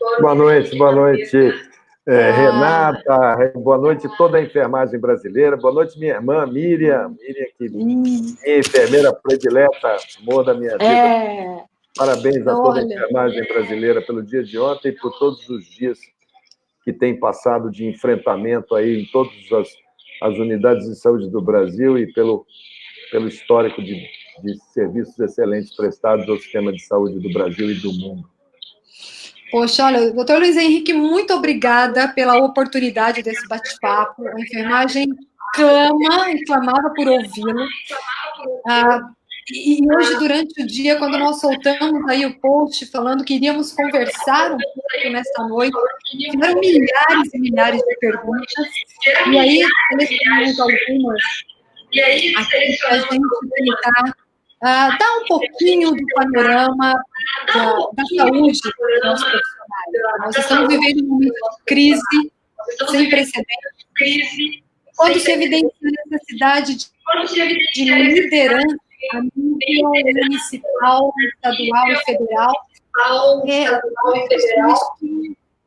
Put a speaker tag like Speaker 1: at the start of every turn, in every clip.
Speaker 1: Boa noite, Renata, boa noite toda a enfermagem brasileira, boa noite minha irmã Miriam, que é enfermeira predileta, amor da minha vida. Parabéns a toda a enfermagem brasileira pelo dia de ontem e por todos os dias que tem passado de enfrentamento aí em todas as unidades de saúde do Brasil e pelo histórico de serviços excelentes prestados ao sistema de saúde do Brasil e do mundo.
Speaker 2: Poxa, olha, doutor Luiz Henrique, muito obrigada pela oportunidade desse bate-papo. A enfermagem clamava por ouvi-lo. E hoje, durante o dia, quando nós soltamos aí o post falando que iríamos conversar um pouco nesta noite, tiveram milhares e milhares de perguntas, e aí selecionamos algumas aqui para a gente tentar dar um pouquinho do panorama da saúde dos nossos profissionais. Nós estamos vivendo um momento de crise sem precedentes, quando se evidencia a necessidade de liderança a nível municipal, estadual e federal,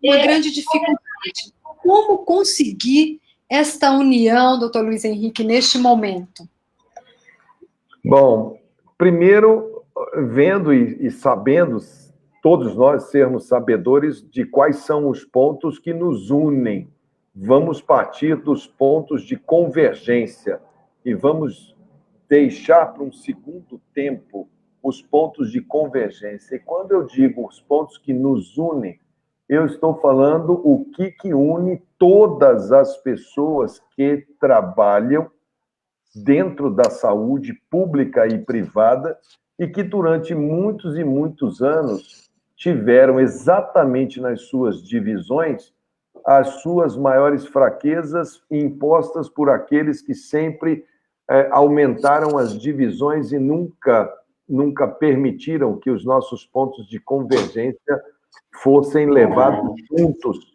Speaker 2: uma grande dificuldade. Como conseguir esta união, doutor Luiz Henrique, neste momento?
Speaker 1: Bom, primeiro, vendo e sabendo, todos nós sermos sabedores de quais são os pontos que nos unem. Vamos partir dos pontos de convergência e vamos deixar para um segundo tempo os pontos de convergência. E quando eu digo os pontos que nos unem, eu estou falando o que une todas as pessoas que trabalham dentro da saúde pública e privada e que durante muitos e muitos anos tiveram exatamente nas suas divisões as suas maiores fraquezas impostas por aqueles que sempre aumentaram as divisões e nunca permitiram que os nossos pontos de convergência fossem levados juntos.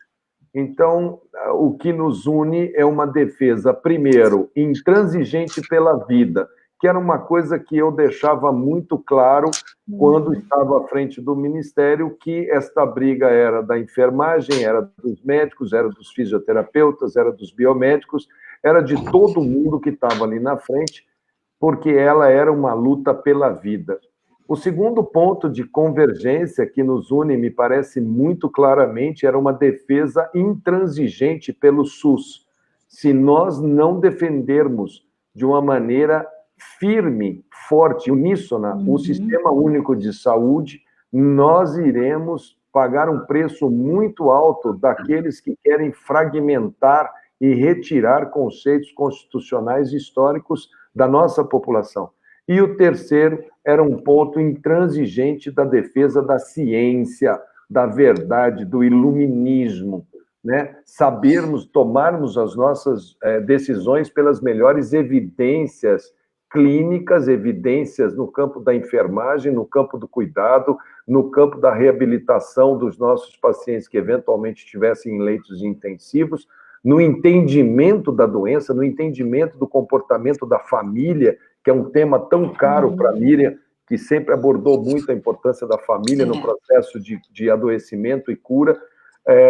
Speaker 1: Então, o que nos une é uma defesa, primeiro, intransigente pela vida, que era uma coisa que eu deixava muito claro quando estava à frente do Ministério, que esta briga era da enfermagem, era dos médicos, era dos fisioterapeutas, era dos biomédicos, era de todo mundo que estava ali na frente, porque ela era uma luta pela vida. O segundo ponto de convergência que nos une, me parece muito claramente, era uma defesa intransigente pelo SUS. Se nós não defendermos de uma maneira firme, forte, uníssona, o Sistema Único de Saúde, nós iremos pagar um preço muito alto daqueles que querem fragmentar e retirar conceitos constitucionais históricos da nossa população. E o terceiro era um ponto intransigente da defesa da ciência, da verdade, do iluminismo, né? Sabermos, tomarmos as nossas decisões pelas melhores evidências clínicas, evidências no campo da enfermagem, no campo do cuidado, no campo da reabilitação dos nossos pacientes que eventualmente estivessem em leitos intensivos, no entendimento da doença, no entendimento do comportamento da família, que é um tema tão caro para a Miriam, que sempre abordou muito a importância da família no processo de adoecimento e cura,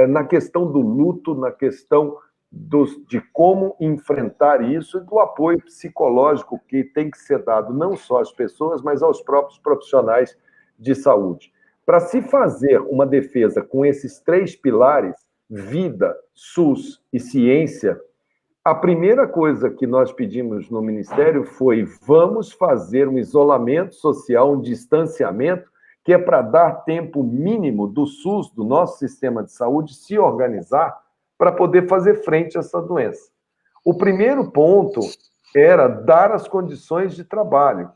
Speaker 1: na questão do luto, na questão de como enfrentar isso e do apoio psicológico que tem que ser dado não só às pessoas, mas aos próprios profissionais de saúde. Para se fazer uma defesa com esses três pilares, vida, SUS e ciência, a primeira coisa que nós pedimos no Ministério foi: vamos fazer um isolamento social, um distanciamento, que é para dar tempo mínimo do SUS, do nosso sistema de saúde, se organizar para poder fazer frente a essa doença. O primeiro ponto era dar as condições de trabalho.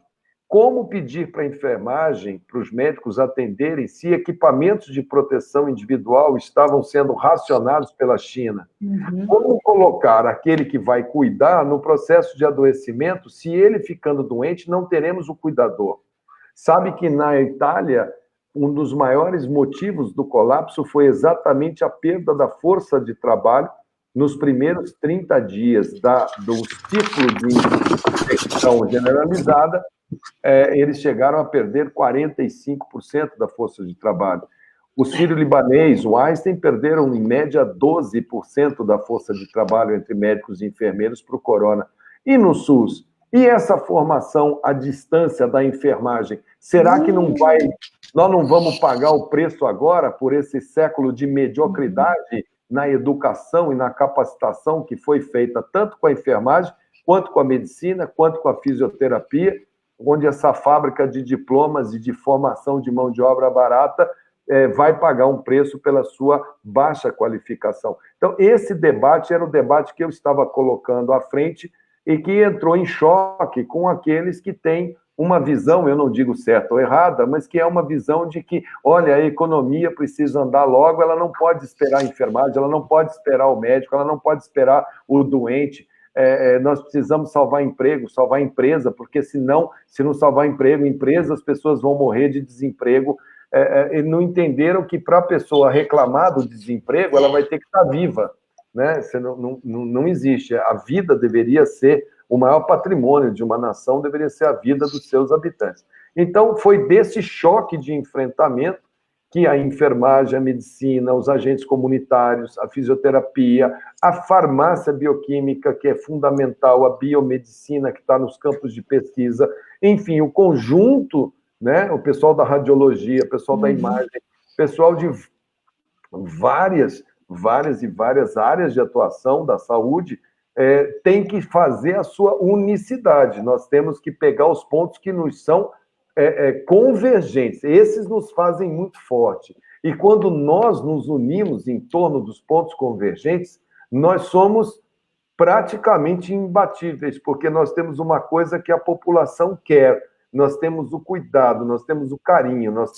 Speaker 1: Como pedir para a enfermagem, para os médicos atenderem, se equipamentos de proteção individual estavam sendo racionados pela China? Como colocar aquele que vai cuidar no processo de adoecimento, se ele ficando doente, não teremos o cuidador? Sabe que na Itália, um dos maiores motivos do colapso foi exatamente a perda da força de trabalho nos primeiros 30 dias do ciclo de infecção generalizada. Eles chegaram a perder 45% da força de trabalho. O sírio-libanês, o Einstein, perderam, em média, 12% da força de trabalho entre médicos e enfermeiros para o corona. E no SUS? E essa formação à distância da enfermagem? Será que nós não vamos pagar o preço agora por esse século de mediocridade na educação e na capacitação que foi feita tanto com a enfermagem, quanto com a medicina, quanto com a fisioterapia, onde essa fábrica de diplomas e de formação de mão de obra barata vai pagar um preço pela sua baixa qualificação. Então, esse debate era o debate que eu estava colocando à frente e que entrou em choque com aqueles que têm uma visão, eu não digo certa ou errada, mas que é uma visão de que, olha, a economia precisa andar logo, ela não pode esperar a enfermagem, ela não pode esperar o médico, ela não pode esperar o doente. Nós precisamos salvar emprego, salvar empresa, porque senão, se não salvar emprego, empresa, as pessoas vão morrer de desemprego. E não entenderam que para a pessoa reclamar do desemprego, ela vai ter que estar viva, né? Não existe. A vida deveria ser o maior patrimônio de uma nação, deveria ser a vida dos seus habitantes. Então, foi desse choque de enfrentamento que a enfermagem, a medicina, os agentes comunitários, a fisioterapia, a farmácia bioquímica, que é fundamental, a biomedicina, que está nos campos de pesquisa, enfim, o conjunto, né? O pessoal da radiologia, o pessoal da imagem, o pessoal de várias áreas de atuação da saúde, tem que fazer a sua unicidade. Nós temos que pegar os pontos que nos são convergentes. Esses nos fazem muito forte. E quando nós nos unimos em torno dos pontos convergentes, nós somos praticamente imbatíveis, porque nós temos uma coisa que a população quer. Nós temos o cuidado, nós temos o carinho, nós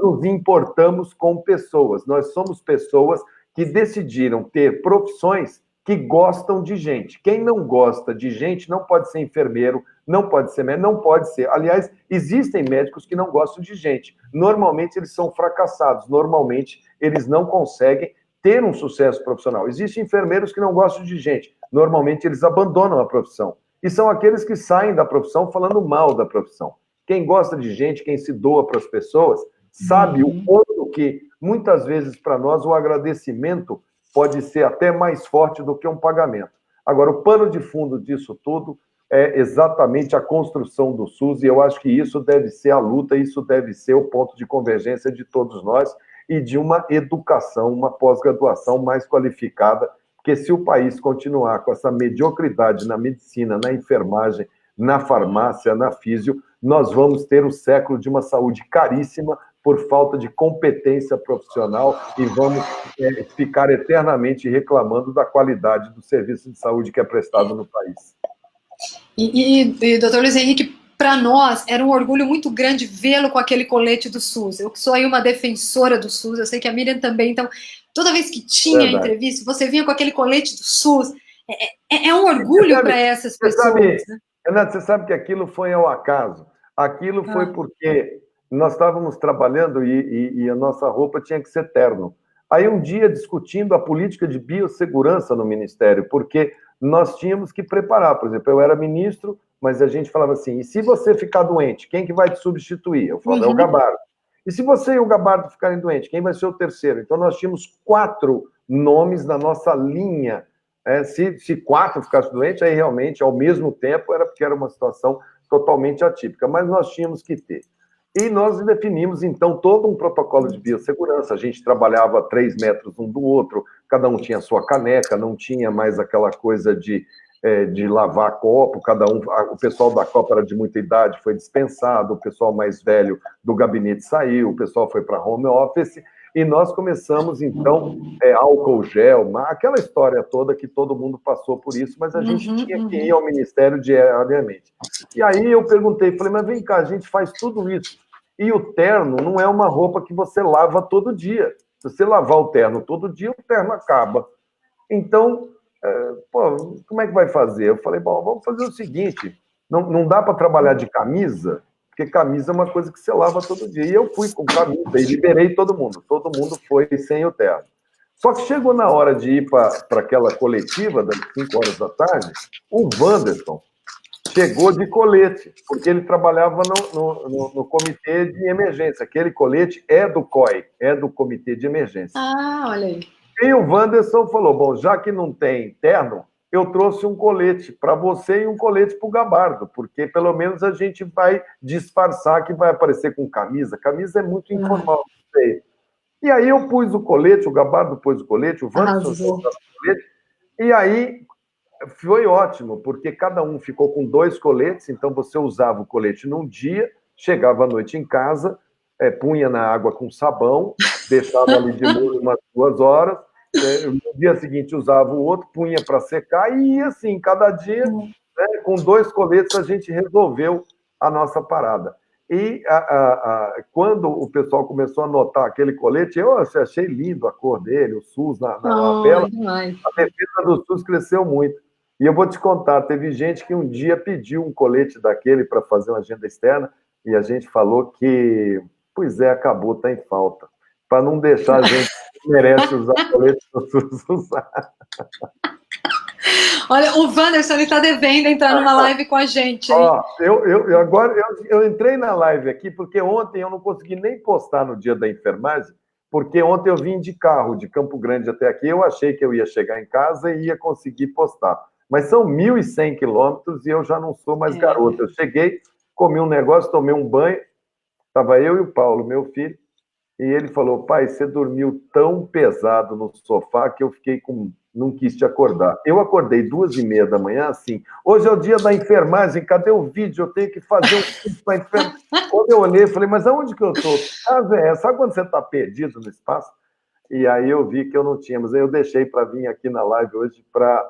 Speaker 1: nos importamos com pessoas. Nós somos pessoas que decidiram ter profissões que gostam de gente. Quem não gosta de gente não pode ser enfermeiro, não pode ser médico, não pode ser. Aliás, existem médicos que não gostam de gente. Normalmente eles são fracassados, normalmente eles não conseguem ter um sucesso profissional. Existem enfermeiros que não gostam de gente, normalmente eles abandonam a profissão. E são aqueles que saem da profissão falando mal da profissão. Quem gosta de gente, quem se doa para as pessoas, sabe o quanto que, muitas vezes, para nós, o agradecimento pode ser até mais forte do que um pagamento. Agora, o pano de fundo disso tudo é exatamente a construção do SUS, e eu acho que isso deve ser a luta, isso deve ser o ponto de convergência de todos nós e de uma educação, uma pós-graduação mais qualificada, porque se o país continuar com essa mediocridade na medicina, na enfermagem, na farmácia, na físio, nós vamos ter o século de uma saúde caríssima por falta de competência profissional e vamos ficar eternamente reclamando da qualidade do serviço de saúde que é prestado no país.
Speaker 2: E doutor Luiz Henrique, para nós era um orgulho muito grande vê-lo com aquele colete do SUS. Eu que sou aí uma defensora do SUS, eu sei que a Miriam também, então toda vez que tinha entrevista, você vinha com aquele colete do SUS. É um orgulho para essas pessoas. Né?
Speaker 1: Renato, você sabe que aquilo foi ao acaso. Aquilo foi porque nós estávamos trabalhando e a nossa roupa tinha que ser terno. Aí um dia discutindo a política de biossegurança no Ministério, porque nós tínhamos que preparar. Por exemplo, eu era ministro, mas a gente falava assim, e se você ficar doente, quem que vai te substituir? Eu falava, é o Gabardo. E se você e o Gabardo ficarem doentes, quem vai ser o terceiro? Então nós tínhamos 4 nomes na nossa linha. Se 4 ficassem doentes, aí realmente, ao mesmo tempo, era porque era uma situação totalmente atípica, mas nós tínhamos que ter. E nós definimos, então, todo um protocolo de biossegurança. A gente trabalhava a 3 metros um do outro, cada um tinha a sua caneca, não tinha mais aquela coisa de lavar copo, o pessoal da Copa era de muita idade, foi dispensado, o pessoal mais velho do gabinete saiu, o pessoal foi para home office, e nós começamos, então, álcool gel, aquela história toda que todo mundo passou por isso, mas a gente tinha que ir ao Ministério diariamente. E aí eu perguntei, falei, mas vem cá, a gente faz tudo isso, e o terno não é uma roupa que você lava todo dia. Se você lavar o terno todo dia, o terno acaba. Então, como é que vai fazer? Eu falei, bom, vamos fazer o seguinte, não dá para trabalhar de camisa, porque camisa é uma coisa que você lava todo dia. E eu fui com camisa e liberei todo mundo foi sem o terno. Só que chegou na hora de ir para aquela coletiva, das 5 horas da tarde, o Wanderson chegou de colete, porque ele trabalhava no comitê de emergência. Aquele colete é do COI, é do comitê de emergência.
Speaker 2: Ah, olha aí.
Speaker 1: E o Wanderson falou, bom, já que não tem terno, eu trouxe um colete para você e um colete para o Gabardo, porque pelo menos a gente vai disfarçar que vai aparecer com camisa. Camisa é muito informal, não sei. E aí eu pus o colete, o Gabardo pôs o colete, o Wanderson pôs o colete, e aí foi ótimo, porque cada um ficou com 2 coletes, então você usava o colete num dia, chegava à noite em casa, punha na água com sabão, deixava ali de molho umas 2 horas, no dia seguinte usava o outro, punha para secar, e ia assim, cada dia, né, com 2 coletes a gente resolveu a nossa parada. E quando o pessoal começou a notar aquele colete, eu achei lindo a cor dele, o SUS na lapela, a defesa do SUS cresceu muito. E eu vou te contar, teve gente que um dia pediu um colete daquele para fazer uma agenda externa, e a gente falou que, pois é, acabou, está em falta. Para não deixar a gente que merece usar colete do SUS usar.
Speaker 2: Olha, o Wanderson está devendo entrar numa live com a gente. Hein?
Speaker 1: Agora eu entrei na live aqui, porque ontem eu não consegui nem postar no dia da enfermagem, porque ontem eu vim de carro de Campo Grande até aqui, eu achei que eu ia chegar em casa e ia conseguir postar. Mas são 1.100 quilômetros e eu já não sou mais garoto. Eu cheguei, comi um negócio, tomei um banho, estava eu e o Paulo, meu filho, e ele falou, pai, você dormiu tão pesado no sofá que eu fiquei com... não quis te acordar. Eu acordei 2h30 da manhã, assim, hoje é o dia da enfermagem, cadê o vídeo? Eu tenho que fazer um vídeo para enfermagem. Quando eu olhei, eu falei, mas aonde que eu estou? Sabe quando você está perdido no espaço? E aí eu vi que eu não tinha, mas aí eu deixei para vir aqui na live hoje para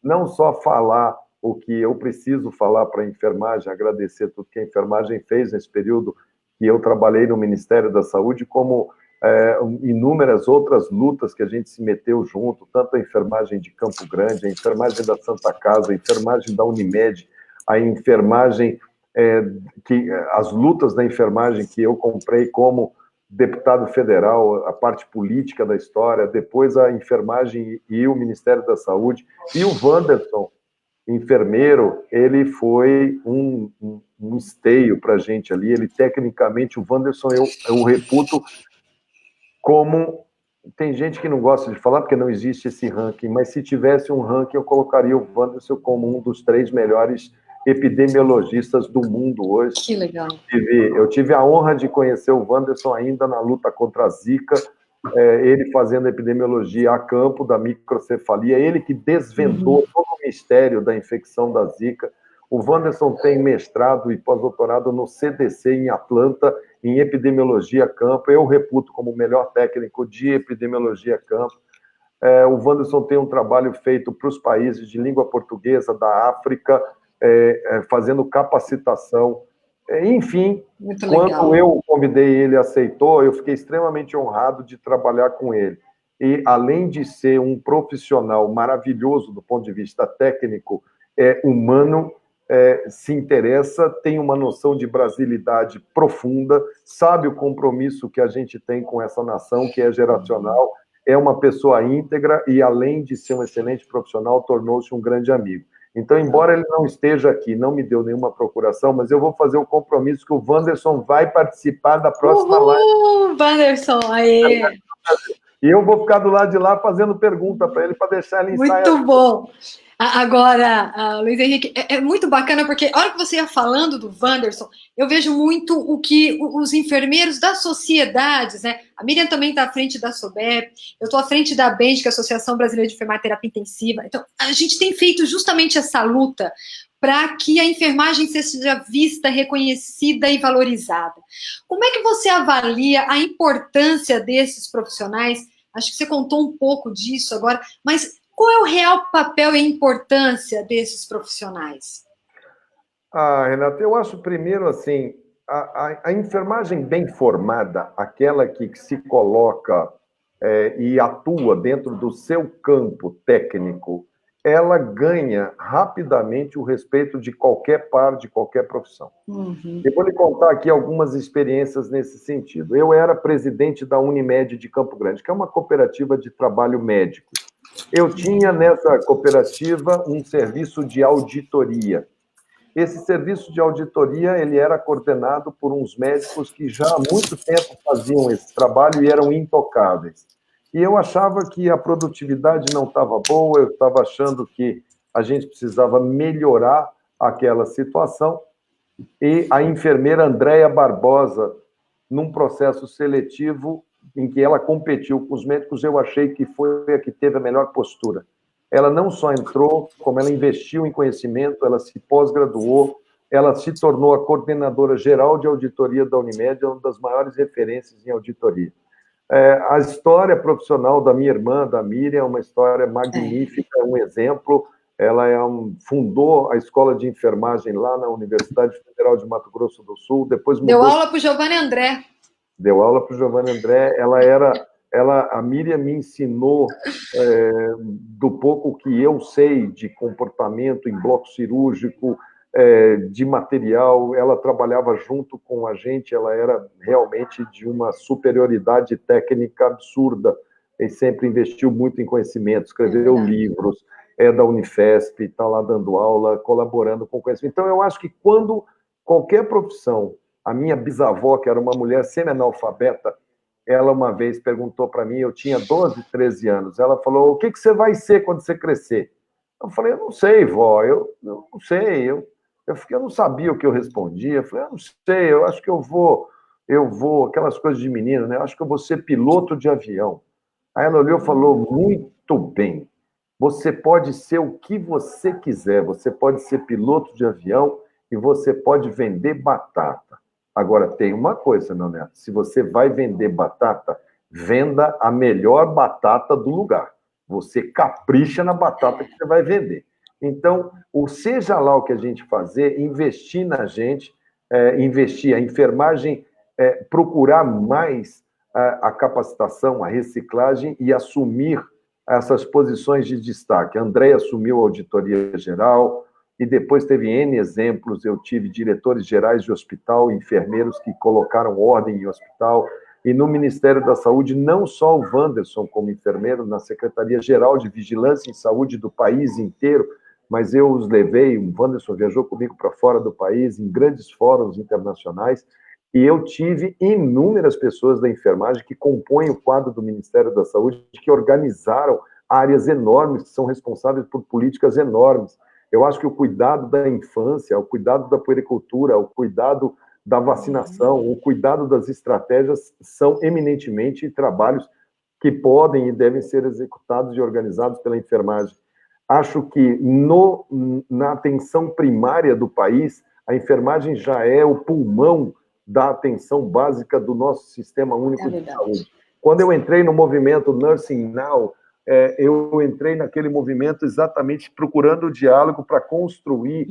Speaker 1: não só falar o que eu preciso falar para a enfermagem, agradecer tudo que a enfermagem fez nesse período que eu trabalhei no Ministério da Saúde, como inúmeras outras lutas que a gente se meteu junto, tanto a enfermagem de Campo Grande, a enfermagem da Santa Casa, a enfermagem da Unimed, a enfermagem, as lutas da enfermagem que eu comprei como deputado federal, a parte política da história, depois a enfermagem e o Ministério da Saúde, e o Wanderson, enfermeiro, ele foi um esteio para a gente ali, ele tecnicamente, o Wanderson eu o reputo como... Tem gente que não gosta de falar porque não existe esse ranking, mas se tivesse um ranking, eu colocaria o Wanderson como um dos 3 melhores epidemiologistas do mundo hoje.
Speaker 2: Que legal.
Speaker 1: Eu tive a honra de conhecer o Wanderson ainda na luta contra a Zika, ele fazendo epidemiologia a campo da microcefalia, ele que desvendou todo o mistério da infecção da Zika. O Wanderson tem mestrado e pós-doutorado no CDC em Atlanta, em epidemiologia a campo. Eu reputo como o melhor técnico de epidemiologia a campo. O Wanderson tem um trabalho feito para os países de língua portuguesa da África, fazendo capacitação. Enfim, quando eu o convidei, ele aceitou, eu fiquei extremamente honrado de trabalhar com ele. E, além de ser um profissional maravilhoso do ponto de vista técnico, humano, se interessa, tem uma noção de brasilidade profunda, sabe o compromisso que a gente tem com essa nação, que é geracional, é uma pessoa íntegra e, além de ser um excelente profissional, tornou-se um grande amigo. Então, embora ele não esteja aqui, não me deu nenhuma procuração, mas eu vou fazer o compromisso que o Wanderson vai participar da próxima live.
Speaker 2: Wanderson, aí.
Speaker 1: E eu vou ficar do lado de lá fazendo pergunta para ele, para deixar ele ensaiar.
Speaker 2: Muito bom. Agora, Luiz Henrique, é muito bacana, porque a hora que você ia falando do Wanderson, eu vejo muito o que os enfermeiros das sociedades, né? A Miriam também está à frente da SOBEP, eu estou à frente da ABEND, que é a Associação Brasileira de Enfermagem e Terapia Intensiva. Então, a gente tem feito justamente essa luta para que a enfermagem seja vista, reconhecida e valorizada. Como é que você avalia a importância desses profissionais? Acho que você contou um pouco disso agora, mas qual é o real papel e a importância desses profissionais?
Speaker 1: Renata, eu acho primeiro assim, a enfermagem bem formada, aquela que se coloca e atua dentro do seu campo técnico, ela ganha rapidamente o respeito de qualquer par, de qualquer profissão. Eu vou lhe contar aqui algumas experiências nesse sentido. Eu era presidente da Unimed de Campo Grande, que é uma cooperativa de trabalho médico. Eu tinha nessa cooperativa um serviço de auditoria. Esse serviço de auditoria ele era coordenado por uns médicos que já há muito tempo faziam esse trabalho e eram intocáveis. E eu achava que a produtividade não estava boa, eu estava achando que a gente precisava melhorar aquela situação. E a enfermeira Andréia Barbosa, num processo seletivo em que ela competiu com os médicos, eu achei que foi a que teve a melhor postura. Ela não só entrou, como ela investiu em conhecimento, ela se pós-graduou, ela se tornou a coordenadora geral de auditoria da Unimed, uma das maiores referências em auditoria. A história profissional da minha irmã, da Miriam, é uma história magnífica, é um exemplo. Ela fundou a escola de enfermagem lá na Universidade Federal de Mato Grosso do Sul, depois mudou...
Speaker 2: Deu aula para o Giovanni André.
Speaker 1: Deu aula para o Giovanni André. A Miriam me ensinou do pouco que eu sei de comportamento em bloco cirúrgico, de material. Ela trabalhava junto com a gente, ela era realmente de uma superioridade técnica absurda e sempre investiu muito em conhecimento, escreveu livros, é da Unifesp, está lá dando aula, colaborando com conhecimento. Então, eu acho que quando qualquer profissão... A minha bisavó, que era uma mulher semi-analfabeta, ela uma vez perguntou para mim, eu tinha 12, 13 anos, ela falou, o que você vai ser quando você crescer? Eu falei, eu não sei, vó, eu não sei, eu não sabia o que eu respondia, eu falei, eu não sei, eu acho que eu vou, aquelas coisas de menino, né? Eu acho que eu vou ser piloto de avião. Aí ela olhou e falou, muito bem, você pode ser o que você quiser, você pode ser piloto de avião e você pode vender batata. Agora, tem uma coisa, meu neto, se você vai vender batata, venda a melhor batata do lugar. Você capricha na batata que você vai vender. Então, seja lá o que a gente fazer, investir na gente, investir a enfermagem, procurar mais a capacitação, a reciclagem e assumir essas posições de destaque. A Andréia assumiu a auditoria geral, e depois teve N exemplos, eu tive diretores gerais de hospital, enfermeiros que colocaram ordem em hospital, e no Ministério da Saúde, não só o Wanderson como enfermeiro, na Secretaria-Geral de Vigilância em Saúde do país inteiro, mas eu os levei, o Wanderson viajou comigo para fora do país, em grandes fóruns internacionais, e eu tive inúmeras pessoas da enfermagem que compõem o quadro do Ministério da Saúde, que organizaram áreas enormes, que são responsáveis por políticas enormes. Eu acho que o cuidado da infância, o cuidado da puericultura, o cuidado da vacinação, o cuidado das estratégias são eminentemente trabalhos que podem e devem ser executados e organizados pela enfermagem. Acho que na atenção primária do país, a enfermagem já é o pulmão da atenção básica do nosso Sistema Único de Saúde. Quando eu entrei no movimento Nursing Now, eu entrei naquele movimento exatamente procurando o diálogo para construir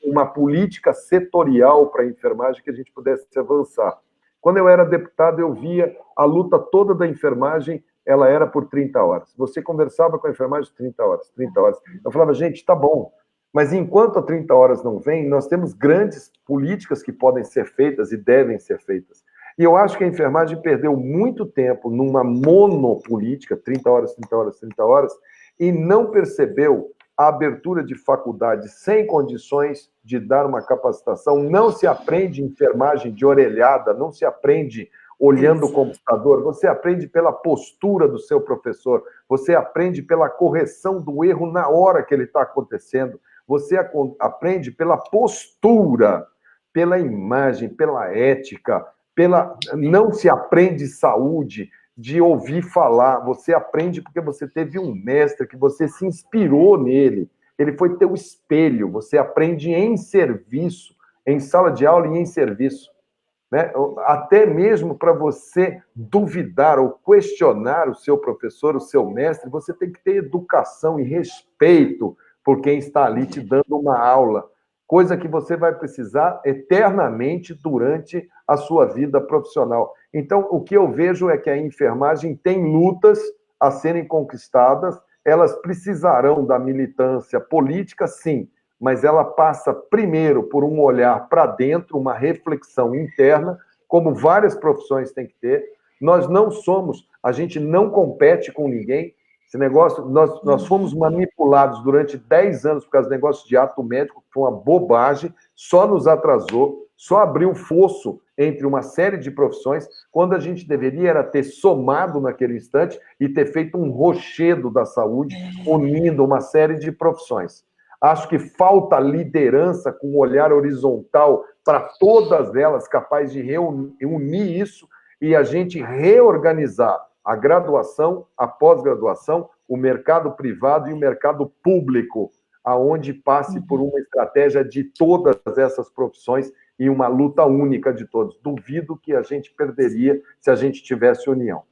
Speaker 1: uma política setorial para a enfermagem que a gente pudesse avançar. Quando eu era deputado, eu via a luta toda da enfermagem, ela era por 30 horas. Você conversava com a enfermagem 30 horas, 30 horas. Eu falava, gente, tá bom, mas enquanto a 30 horas não vem, nós temos grandes políticas que podem ser feitas e devem ser feitas. E eu acho que a enfermagem perdeu muito tempo numa monopolítica, 30 horas, 30 horas, 30 horas, e não percebeu a abertura de faculdades sem condições de dar uma capacitação. Não se aprende enfermagem de orelhada, não se aprende olhando o computador, você aprende pela postura do seu professor, você aprende pela correção do erro na hora que ele está acontecendo, você aprende pela postura, pela imagem, pela ética, não se aprende saúde de ouvir falar, você aprende porque você teve um mestre, que você se inspirou nele, ele foi teu espelho, você aprende em serviço, em sala de aula e em serviço. Né? Até mesmo para você duvidar ou questionar o seu professor, o seu mestre, você tem que ter educação e respeito por quem está ali te dando uma aula, coisa que você vai precisar eternamente durante a sua vida profissional. Então, o que eu vejo é que a enfermagem tem lutas a serem conquistadas, elas precisarão da militância política, sim, mas ela passa primeiro por um olhar para dentro, uma reflexão interna, como várias profissões têm que ter. Nós não somos, a gente não compete com ninguém, Esse negócio, nós fomos manipulados durante 10 anos por causa do negócio de ato médico, que foi uma bobagem, só nos atrasou, só abriu fosso entre uma série de profissões, quando a gente deveria era ter somado naquele instante e ter feito um rochedo da saúde, unindo uma série de profissões. Acho que falta liderança com um olhar horizontal para todas elas, capaz de unir isso e a gente reorganizar a graduação, a pós-graduação, o mercado privado e o mercado público, aonde passe por uma estratégia de todas essas profissões e uma luta única de todos. Duvido que a gente perderia se a gente tivesse união.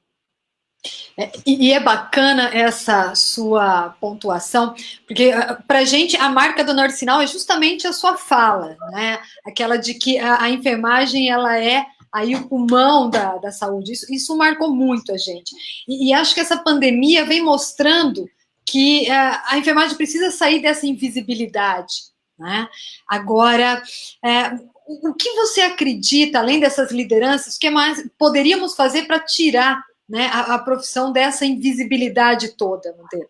Speaker 2: E é bacana essa sua pontuação, porque para a gente a marca do Norte Sinal é justamente a sua fala, né? Aquela de que a enfermagem ela é aí o pulmão da saúde. Isso marcou muito a gente. E acho que essa pandemia vem mostrando que a enfermagem precisa sair dessa invisibilidade, né? Agora, o que você acredita, além dessas lideranças, o que mais poderíamos fazer para tirar, né, a profissão dessa invisibilidade toda, Mandetta?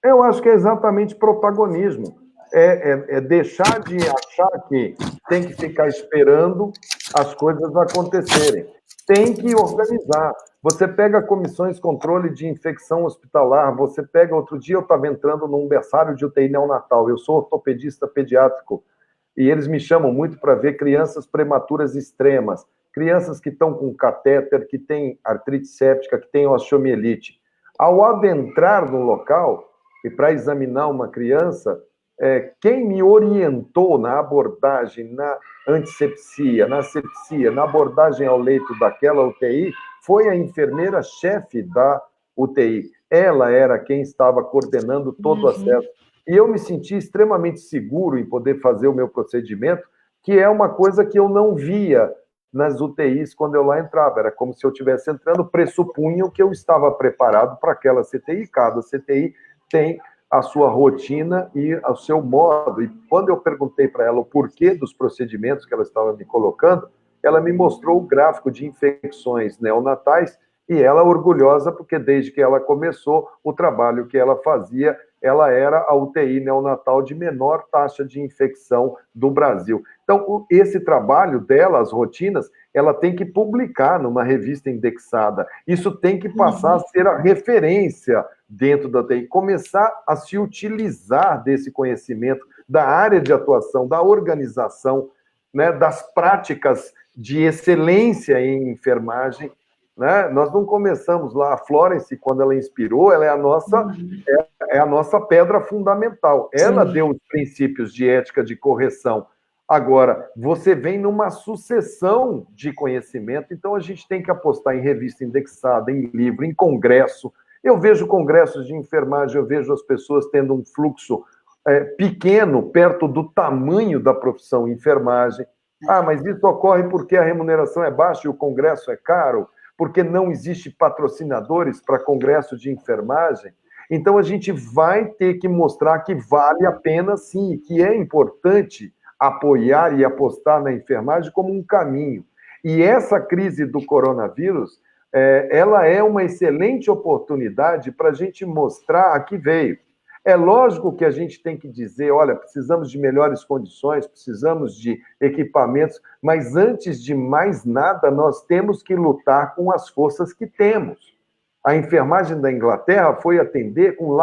Speaker 1: Eu acho que é exatamente protagonismo. É deixar de achar que tem que ficar esperando as coisas acontecerem. Tem que organizar. Você pega comissões de controle de infecção hospitalar, você pega... Outro dia eu estava entrando num berçário de UTI neonatal, eu sou ortopedista pediátrico, e eles me chamam muito para ver crianças prematuras extremas, crianças que estão com catéter, que têm artrite séptica, que têm osteomielite. Ao adentrar no local, e para examinar uma criança, quem me orientou na abordagem, na antisepsia, na sepsia, na abordagem ao leito daquela UTI, foi a enfermeira-chefe da UTI. Ela era quem estava coordenando todo o acesso. E eu me senti extremamente seguro em poder fazer o meu procedimento, que é uma coisa que eu não via nas UTIs quando eu lá entrava. Era como se eu estivesse entrando, pressupunham que eu estava preparado para aquela CTI. Cada CTI tem a sua rotina e o seu modo. E quando eu perguntei para ela o porquê dos procedimentos que ela estava me colocando, ela me mostrou o gráfico de infecções neonatais e ela orgulhosa, porque desde que ela começou, o trabalho que ela fazia, ela era a UTI neonatal de menor taxa de infecção do Brasil. Então, esse trabalho dela, as rotinas, ela tem que publicar numa revista indexada. Isso tem que passar a ser a referência dentro da UTI, começar a se utilizar desse conhecimento, da área de atuação, da organização, né, das práticas de excelência em enfermagem. Né? Nós não começamos lá, a Florence, quando ela inspirou, ela é a nossa pedra fundamental. Ela deu os princípios de ética de correção. Agora, você vem numa sucessão de conhecimento, então a gente tem que apostar em revista indexada, em livro, em congresso. Eu vejo congressos de enfermagem, eu vejo as pessoas tendo um fluxo pequeno, perto do tamanho da profissão enfermagem. Ah, mas isso ocorre porque a remuneração é baixa e o congresso é caro? Porque não existe patrocinadores para congresso de enfermagem? Então, a gente vai ter que mostrar que vale a pena, sim, que é importante apoiar e apostar na enfermagem como um caminho. E essa crise do coronavírus, ela é uma excelente oportunidade para a gente mostrar a que veio. É lógico que a gente tem que dizer, olha, precisamos de melhores condições, precisamos de equipamentos, mas antes de mais nada, nós temos que lutar com as forças que temos. A enfermagem da Inglaterra foi atender com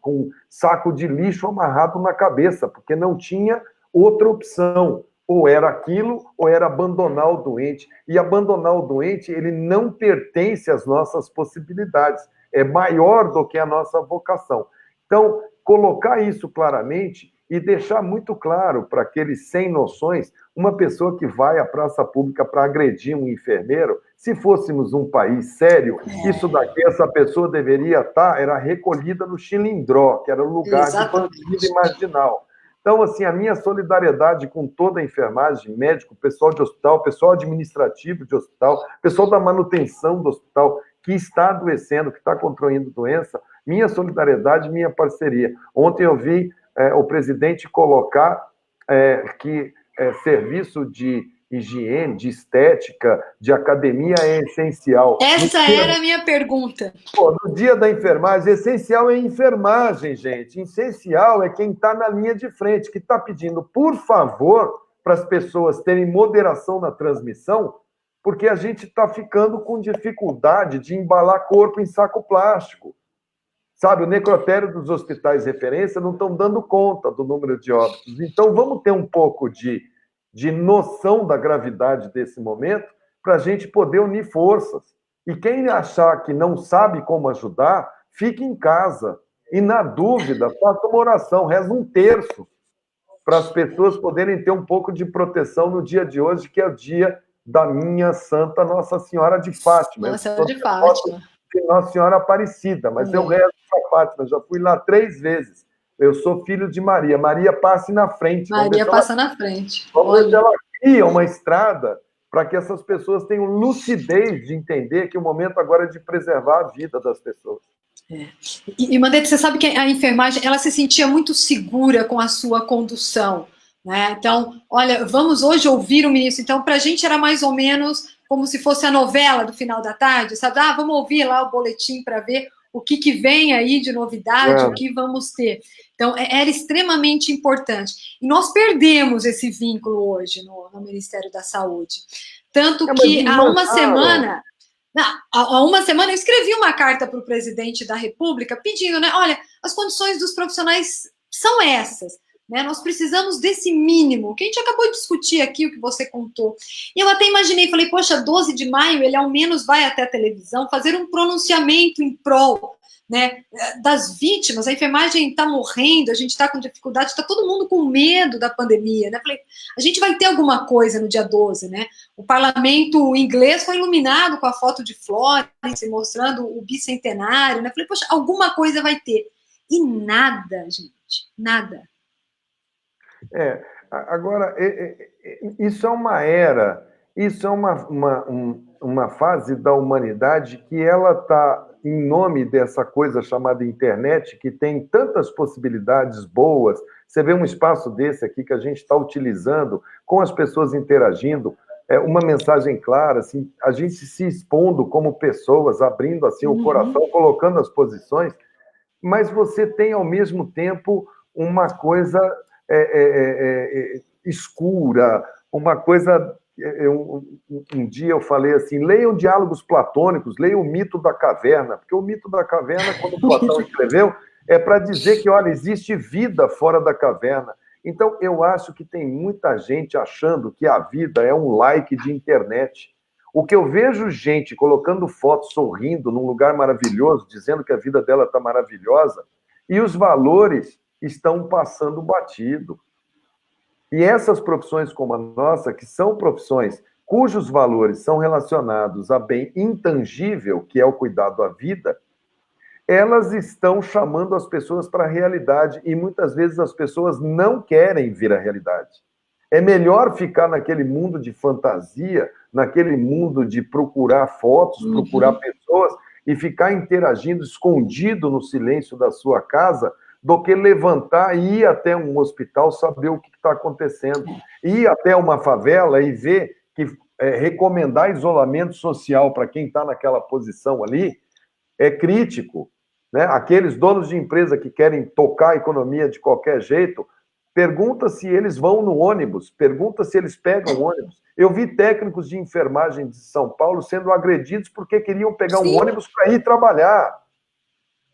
Speaker 1: um saco de lixo amarrado na cabeça, porque não tinha outra opção. Ou era aquilo, ou era abandonar o doente. E abandonar o doente, ele não pertence às nossas possibilidades. É maior do que a nossa vocação. Então, colocar isso claramente e deixar muito claro para aqueles sem noções, uma pessoa que vai à praça pública para agredir um enfermeiro, se fôssemos um país sério, isso daqui, essa pessoa deveria estar, era recolhida no Chilindró, que era o lugar de bandido e marginal. Então, assim, a minha solidariedade com toda a enfermagem, médico, pessoal de hospital, pessoal administrativo de hospital, pessoal da manutenção do hospital, que está adoecendo, que está contraindo doença, minha solidariedade, minha parceria. Ontem eu vi o presidente colocar que serviço de higiene, de estética, de academia é essencial.
Speaker 2: Essa era a minha pergunta.
Speaker 1: Pô, no dia da enfermagem, essencial é enfermagem, gente. Essencial é quem está na linha de frente, que está pedindo, por favor, para as pessoas terem moderação na transmissão, porque a gente está ficando com dificuldade de embalar corpo em saco plástico. Sabe, o necrotério dos hospitais de referência não estão dando conta do número de óbitos. Então, vamos ter um pouco de noção da gravidade desse momento para a gente poder unir forças. E quem achar que não sabe como ajudar, fique em casa. E, na dúvida, faça uma oração, reza um terço, para as pessoas poderem ter um pouco de proteção no dia de hoje, que é o dia da minha Santa Nossa Senhora de Fátima.
Speaker 2: Nossa Senhora de Fátima.
Speaker 1: De Nossa Senhora Aparecida, mas eu rezo para Fátima, já fui lá 3 vezes. Eu sou filho de Maria. Maria passe na frente.
Speaker 2: Maria passa na frente.
Speaker 1: Vamos ver se ela cria uma estrada para que essas pessoas tenham lucidez de entender que o momento agora é de preservar a vida das pessoas.
Speaker 2: E Mandetta, você sabe que a enfermagem, ela se sentia muito segura com a sua condução, né? Então, olha, vamos hoje ouvir o ministro. Então, para a gente era mais ou menos como se fosse a novela do final da tarde, sabe? Ah, vamos ouvir lá o boletim para ver o que vem aí de novidade, o que vamos ter. Então, era extremamente importante. E nós perdemos esse vínculo hoje no Ministério da Saúde. Tanto que há uma semana... Há uma semana eu escrevi uma carta para o presidente da República pedindo, né? Olha, as condições dos profissionais são essas, né? Nós precisamos desse mínimo, que a gente acabou de discutir aqui, o que você contou. E eu até imaginei, falei, poxa, 12 de maio ele ao menos vai até a televisão fazer um pronunciamento em prol, né, das vítimas. A enfermagem está morrendo, a gente está com dificuldade, está todo mundo com medo da pandemia, né? Falei, a gente vai ter alguma coisa no dia 12, né? O parlamento inglês foi iluminado com a foto de Florence, mostrando o bicentenário, né? Falei, poxa, alguma coisa vai ter. E nada, gente, nada.
Speaker 1: Agora, isso é uma era, isso é uma fase da humanidade que ela está, em nome dessa coisa chamada internet, que tem tantas possibilidades boas. Você vê um espaço desse aqui que a gente está utilizando, com as pessoas interagindo, uma mensagem clara, assim, a gente se expondo como pessoas, abrindo assim o coração, colocando as posições, mas você tem, ao mesmo tempo, uma coisa escura, uma coisa... Um dia eu falei assim, leiam diálogos platônicos, leiam o mito da caverna, porque o mito da caverna, quando Platão escreveu, é para dizer que, olha, existe vida fora da caverna. Então, eu acho que tem muita gente achando que a vida é um like de internet. O que eu vejo gente colocando foto sorrindo num lugar maravilhoso, dizendo que a vida dela está maravilhosa, e os valores estão passando batido. E essas profissões como a nossa, que são profissões cujos valores são relacionados a bem intangível, que é o cuidado da vida, elas estão chamando as pessoas para a realidade e muitas vezes as pessoas não querem vir à realidade. É melhor ficar naquele mundo de fantasia, naquele mundo de procurar fotos, procurar pessoas e ficar interagindo escondido no silêncio da sua casa, do que levantar e ir até um hospital saber o que está acontecendo. Ir até uma favela e ver que recomendar isolamento social para quem está naquela posição ali é crítico. Né? Aqueles donos de empresa que querem tocar a economia de qualquer jeito, pergunta se eles vão no ônibus, pergunta se eles pegam o ônibus. Eu vi técnicos de enfermagem de São Paulo sendo agredidos porque queriam pegar um ônibus para ir trabalhar.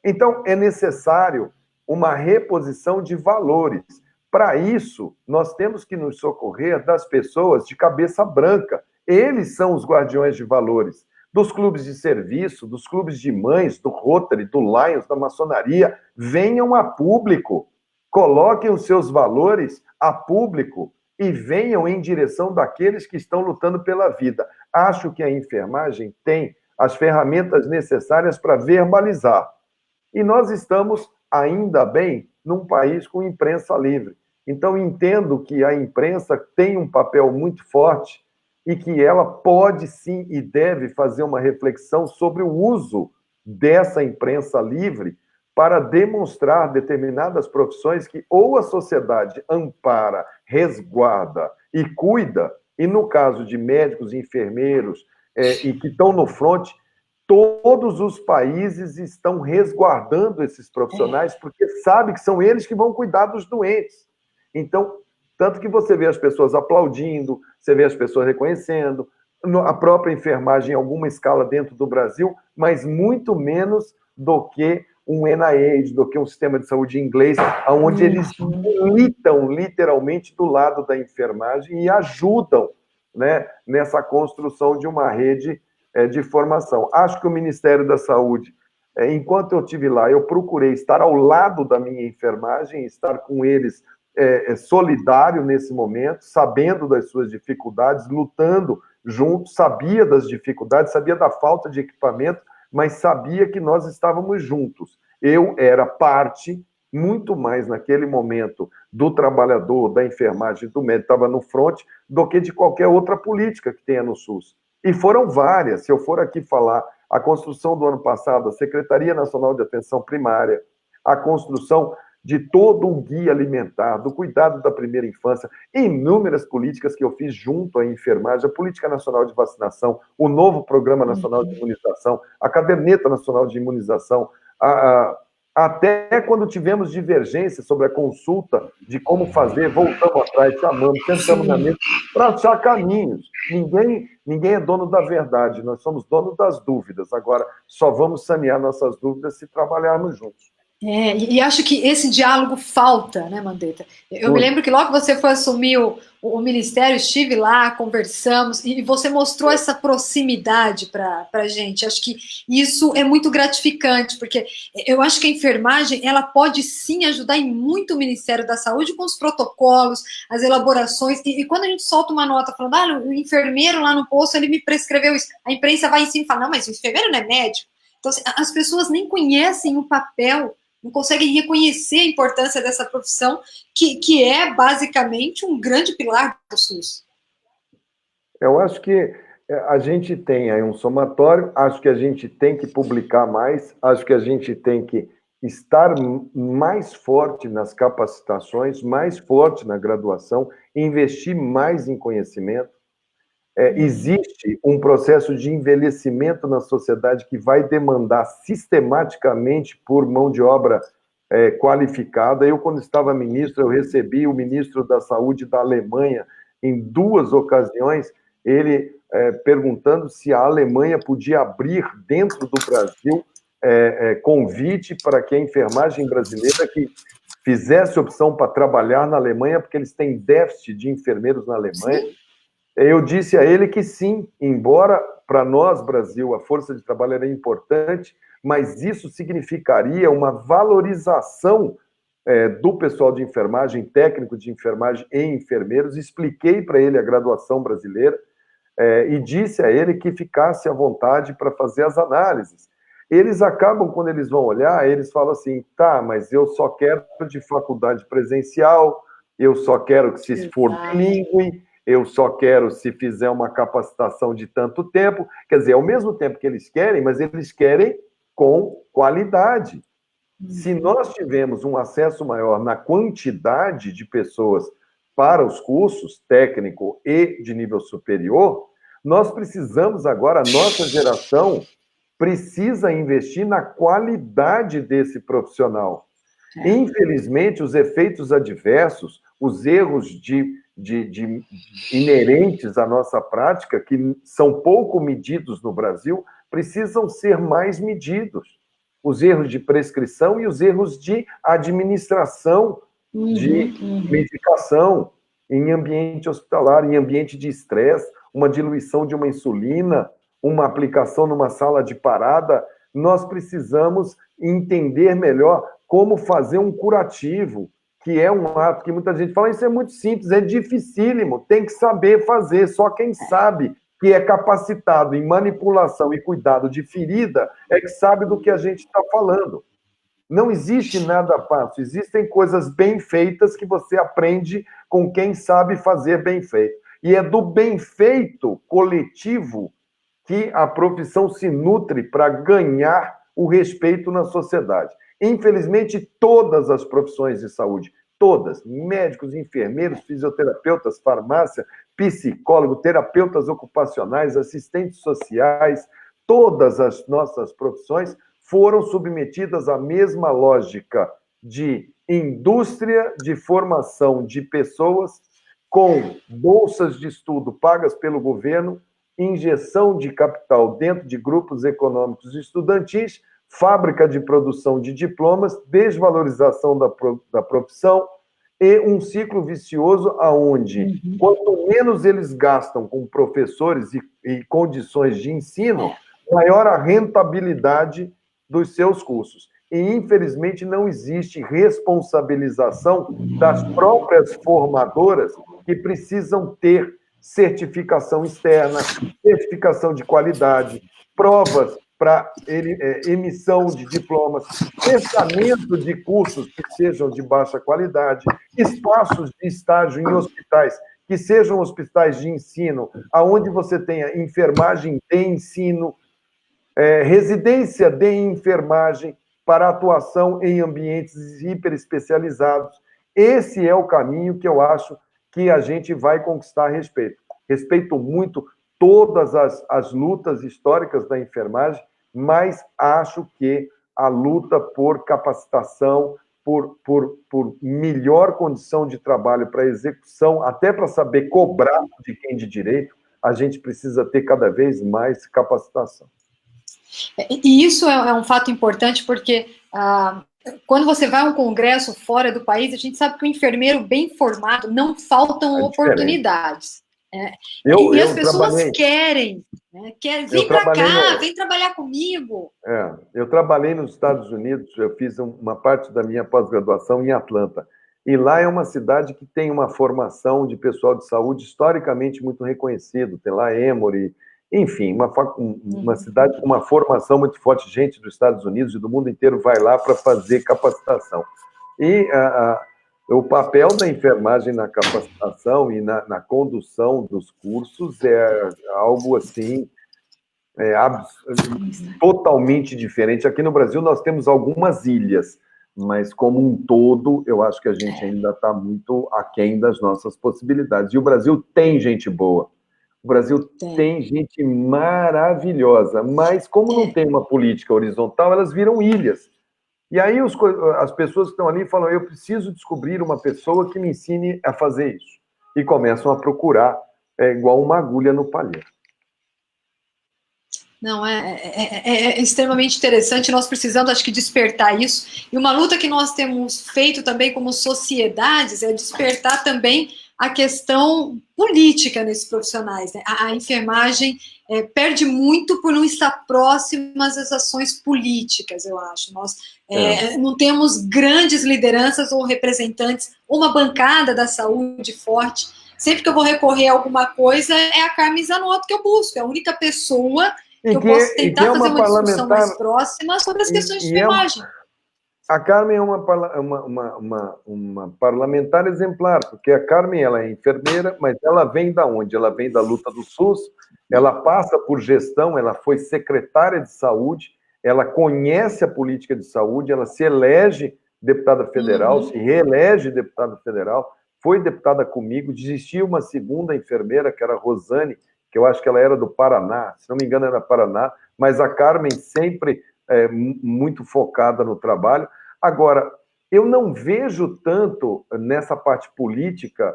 Speaker 1: Então, é necessário uma reposição de valores. Para isso, nós temos que nos socorrer das pessoas de cabeça branca. Eles são os guardiões de valores. Dos clubes de serviço, dos clubes de mães, do Rotary, do Lions, da maçonaria, venham a público. Coloquem os seus valores a público e venham em direção daqueles que estão lutando pela vida. Acho que a enfermagem tem as ferramentas necessárias para verbalizar. E nós estamos, ainda bem, num país com imprensa livre. Então, entendo que a imprensa tem um papel muito forte e que ela pode, sim, e deve fazer uma reflexão sobre o uso dessa imprensa livre para demonstrar determinadas profissões que ou a sociedade ampara, resguarda e cuida, E no caso de médicos e enfermeiros e que estão no front, todos os países estão resguardando esses profissionais porque sabem que são eles que vão cuidar dos doentes. Então, tanto que você vê as pessoas aplaudindo, você vê as pessoas reconhecendo, a própria enfermagem em alguma escala dentro do Brasil, mas muito menos do que um NIH, do que um sistema de saúde inglês, onde eles militam literalmente do lado da enfermagem e ajudam, né, nessa construção de uma rede de formação. Acho que o Ministério da Saúde, enquanto eu estive lá, eu procurei estar ao lado da minha enfermagem, estar com eles solidário nesse momento, sabendo das suas dificuldades, lutando junto, sabia das dificuldades, sabia da falta de equipamento, mas sabia que nós estávamos juntos. Eu era parte, muito mais naquele momento, do trabalhador, da enfermagem, do médico, estava no front, do que de qualquer outra política que tenha no SUS. E foram várias. Se eu for aqui falar, a construção do ano passado, a Secretaria Nacional de Atenção Primária, a construção de todo o guia alimentar, do cuidado da primeira infância, inúmeras políticas que eu fiz junto à enfermagem, a Política Nacional de Vacinação, o novo Programa Nacional de Imunização, a Caderneta Nacional de Imunização, até quando tivemos divergência sobre a consulta de como fazer, voltamos atrás, chamamos, sentamos na mesa para achar caminhos. Ninguém é dono da verdade, nós somos donos das dúvidas. Agora, só vamos sanear nossas dúvidas se trabalharmos juntos.
Speaker 2: E acho que esse diálogo falta, né, Mandetta? Eu me lembro que logo que você foi assumir o ministério, estive lá, conversamos, e você mostrou essa proximidade para a gente. Acho que isso é muito gratificante, porque eu acho que a enfermagem, ela pode sim ajudar em muito o Ministério da Saúde com os protocolos, as elaborações, e quando a gente solta uma nota falando, o enfermeiro lá no posto, ele me prescreveu isso, a imprensa vai em cima e fala, não, mas o enfermeiro não é médico. Então, as pessoas nem conhecem o papel, não conseguem reconhecer a importância dessa profissão, que é basicamente um grande pilar do SUS.
Speaker 1: Eu acho que a gente tem aí um somatório, acho que a gente tem que publicar mais, acho que a gente tem que estar mais forte nas capacitações, mais forte na graduação, investir mais em conhecimento. Existe um processo de envelhecimento na sociedade que vai demandar sistematicamente por mão de obra qualificada. Eu, quando estava ministro, eu recebi o ministro da Saúde da Alemanha em 2 ocasiões, ele perguntando se a Alemanha podia abrir dentro do Brasil convite para que a enfermagem brasileira que fizesse opção para trabalhar na Alemanha, porque eles têm déficit de enfermeiros na Alemanha. Sim. Eu disse a ele que sim, embora para nós, Brasil, a força de trabalho era importante, mas isso significaria uma valorização do pessoal de enfermagem, técnico de enfermagem e enfermeiros. Expliquei para ele a graduação brasileira e disse a ele que ficasse à vontade para fazer as análises. Eles acabam, quando eles vão olhar, eles falam assim, tá, mas eu só quero de faculdade presencial, eu só quero que se for bilíngue, eu só quero se fizer uma capacitação de tanto tempo. Quer dizer, ao mesmo tempo que eles querem, mas eles querem com qualidade. Se nós tivermos um acesso maior na quantidade de pessoas para os cursos técnico e de nível superior, nós precisamos agora, a nossa geração precisa investir na qualidade desse profissional. Infelizmente, os efeitos adversos, os erros inerentes à nossa prática, que são pouco medidos no Brasil, precisam ser mais medidos. Os erros de prescrição e os erros de administração de medicação em ambiente hospitalar, em ambiente de estresse, uma diluição de uma insulina, uma aplicação numa sala de parada. Nós precisamos entender melhor como fazer um curativo, que é um ato que muita gente fala, isso é muito simples, é dificílimo, tem que saber fazer, só quem sabe que é capacitado em manipulação e cuidado de ferida é que sabe do que a gente está falando. Não existe nada fácil, existem coisas bem feitas que você aprende com quem sabe fazer bem feito. E é do bem feito coletivo que a profissão se nutre para ganhar o respeito na sociedade. Infelizmente, todas as profissões de saúde todas, médicos, enfermeiros, fisioterapeutas, farmácia, psicólogo, terapeutas ocupacionais, assistentes sociais, todas as nossas profissões foram submetidas à mesma lógica de indústria de formação de pessoas com bolsas de estudo pagas pelo governo, injeção de capital dentro de grupos econômicos estudantis, fábrica de produção de diplomas, desvalorização da profissão e um ciclo vicioso aonde, quanto menos eles gastam com professores e condições de ensino, maior a rentabilidade dos seus cursos. E, infelizmente, não existe responsabilização das próprias formadoras que precisam ter certificação externa, certificação de qualidade, provas para emissão de diplomas, testamento de cursos que sejam de baixa qualidade, espaços de estágio em hospitais que sejam hospitais de ensino, aonde você tenha enfermagem de ensino, residência de enfermagem para atuação em ambientes hiperespecializados. Esse é o caminho que eu acho que a gente vai conquistar respeito. Respeito muito todas as lutas históricas da enfermagem, mas acho que a luta por capacitação, por melhor condição de trabalho para execução, até para saber cobrar de quem de direito, a gente precisa ter cada vez mais capacitação.
Speaker 2: E isso é um fato importante, porque quando você vai a um congresso fora do país, a gente sabe que o enfermeiro bem formado não faltam oportunidades. E as pessoas querem, vem para cá, vem trabalhar comigo.
Speaker 1: Eu trabalhei nos Estados Unidos, eu fiz uma parte da minha pós-graduação em Atlanta, e lá é uma cidade que tem uma formação de pessoal de saúde historicamente muito reconhecido, tem lá Emory, enfim, uma cidade com uma formação muito forte, gente dos Estados Unidos e do mundo inteiro vai lá para fazer capacitação. E o papel da enfermagem na capacitação e na condução dos cursos é algo assim, totalmente diferente. Aqui no Brasil nós temos algumas ilhas, mas como um todo, eu acho que a gente ainda está muito aquém das nossas possibilidades. E o Brasil tem gente boa. O Brasil tem gente maravilhosa, mas como não tem uma política horizontal, elas viram ilhas. E aí as pessoas que estão ali falam, eu preciso descobrir uma pessoa que me ensine a fazer isso. E começam a procurar, igual uma agulha no palheiro.
Speaker 2: Não, é extremamente interessante, nós precisamos, acho que, despertar isso. E uma luta que nós temos feito também como sociedades é despertar também a questão política nesses profissionais. Né? A enfermagem perde muito por não estar próximas às ações políticas, eu acho. Nós não temos grandes lideranças ou representantes, uma bancada da saúde forte. Sempre que eu vou recorrer a alguma coisa, é a Carmen Zanotto que eu busco, é a única pessoa que eu posso tentar fazer uma discussão mais próxima sobre as questões de enfermagem.
Speaker 1: A Carmen é uma parlamentar exemplar, porque a Carmen ela é enfermeira, mas ela vem da onde? Ela vem da luta do SUS, ela passa por gestão, ela foi secretária de saúde, ela conhece a política de saúde, ela se elege deputada federal, se reelege deputada federal, foi deputada comigo, existia uma segunda enfermeira, que era a Rosane, que eu acho que ela era do Paraná, se não me engano era Paraná, mas a Carmen sempre muito focada no trabalho. Agora, eu não vejo tanto nessa parte política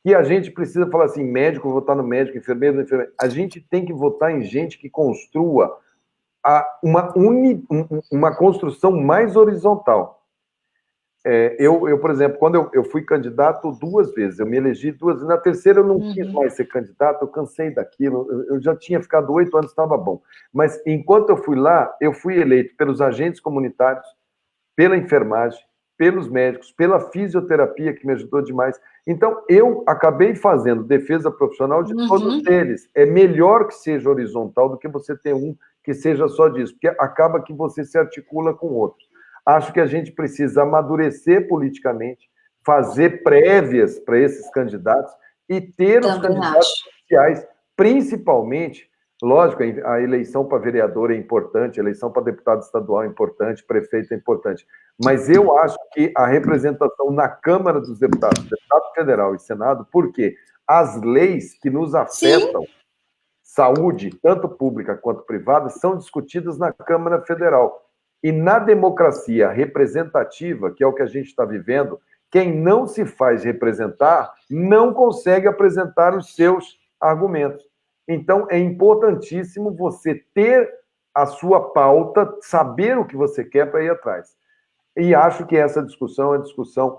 Speaker 1: que a gente precisa falar assim, médico, votar no médico, enfermeiro no enfermeiro. A gente tem que votar em gente que construa uma construção mais horizontal. Por exemplo, quando eu fui candidato 2 vezes, eu me elegi 2 vezes, na terceira eu não quis mais ser candidato, eu cansei daquilo, eu já tinha ficado 8 anos, estava bom. Mas enquanto eu fui lá, eu fui eleito pelos agentes comunitários, pela enfermagem, pelos médicos, pela fisioterapia, que me ajudou demais. Então, eu acabei fazendo defesa profissional de todos eles. É melhor que seja horizontal do que você ter um que seja só disso, porque acaba que você se articula com outros. Acho que a gente precisa amadurecer politicamente, fazer prévias para esses candidatos e ter os candidatos oficiais, principalmente Lógico, a eleição para vereador é importante, a eleição para deputado estadual é importante, prefeito é importante. Mas eu acho que a representação na Câmara dos Deputados, Deputado Federal e Senado, porque as leis que nos afetam, sim, saúde, tanto pública quanto privada, são discutidas na Câmara Federal. E na democracia representativa, que é o que a gente está vivendo, quem não se faz representar não consegue apresentar os seus argumentos. Então, é importantíssimo você ter a sua pauta, saber o que você quer para ir atrás. E acho que essa discussão é uma discussão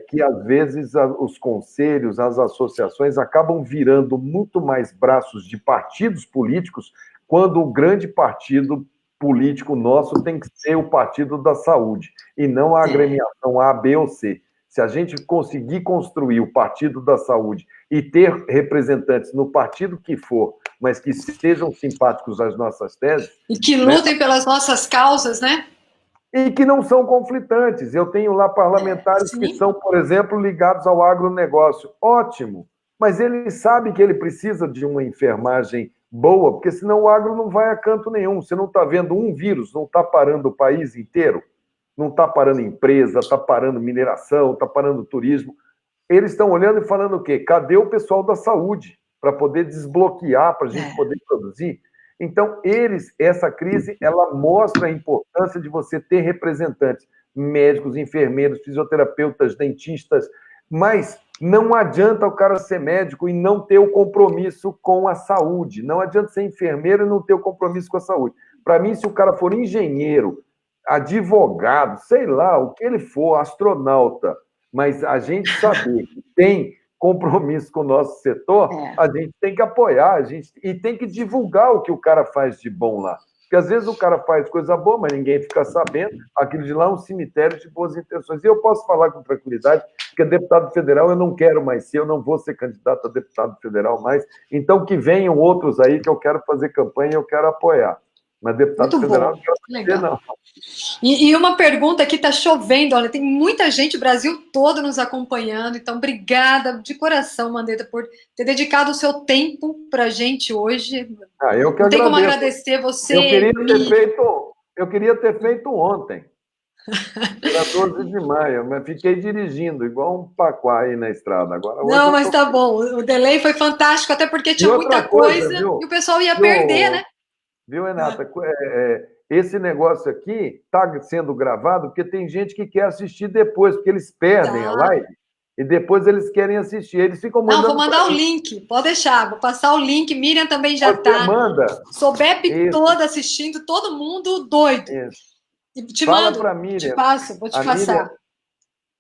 Speaker 1: que, às vezes, os conselhos, as associações acabam virando muito mais braços de partidos políticos, quando o grande partido político nosso tem que ser o partido da saúde, e não a agremiação A, B ou C. Se a gente conseguir construir o partido da saúde e ter representantes no partido que for, mas que sejam simpáticos às nossas teses...
Speaker 2: E que lutem, né, pelas nossas causas, né?
Speaker 1: E que não são conflitantes. Eu tenho lá parlamentares que são, por exemplo, ligados ao agronegócio. Ótimo, mas ele sabe que ele precisa de uma enfermagem boa, porque senão o agro não vai a canto nenhum. Você não está vendo um vírus, não está parando o país inteiro, não está parando empresa, está parando mineração, está parando turismo. Eles estão olhando e falando o quê? Cadê o pessoal da saúde para poder desbloquear, para a gente poder produzir? Então, essa crise, ela mostra a importância de você ter representantes, médicos, enfermeiros, fisioterapeutas, dentistas, mas não adianta o cara ser médico e não ter o compromisso com a saúde. Não adianta ser enfermeiro e não ter o compromisso com a saúde. Para mim, se o cara for engenheiro, advogado, sei lá, o que ele for, astronauta, mas a gente saber que tem compromisso com o nosso setor, a gente tem que apoiar, e tem que divulgar o que o cara faz de bom lá. Porque às vezes o cara faz coisa boa, mas ninguém fica sabendo, aquilo de lá é um cemitério de boas intenções. E eu posso falar com tranquilidade que deputado federal eu não quero mais ser, eu não vou ser candidato a deputado federal mais, então que venham outros aí que eu quero fazer campanha e eu quero apoiar. Mas deputado
Speaker 2: muito
Speaker 1: federal
Speaker 2: bom.
Speaker 1: não quero ser, não.
Speaker 2: E uma pergunta aqui, está chovendo, olha, tem muita gente, o Brasil todo nos acompanhando, então obrigada de coração, Mandetta, por ter dedicado o seu tempo para a gente hoje.
Speaker 1: Eu que
Speaker 2: não tem
Speaker 1: agradeço.
Speaker 2: como agradecer você.
Speaker 1: Eu queria ter feito ontem. Era 12 de maio, mas fiquei dirigindo, igual um paquá aí na estrada. Agora,
Speaker 2: não, mas tá bom, o delay foi fantástico, até porque tinha muita coisa e o pessoal ia perder, né?
Speaker 1: Viu, Renata? Esse negócio aqui está sendo gravado porque tem gente que quer assistir depois, porque eles perdem a live e depois eles querem assistir. Eles ficam mandando.
Speaker 2: Não, vou mandar o link, pode deixar, vou passar o link. Miriam também já está.
Speaker 1: Manda.
Speaker 2: Sobep toda assistindo, todo mundo doido. Te
Speaker 1: Fala
Speaker 2: mando,
Speaker 1: para Miriam.
Speaker 2: te passo, vou te passar.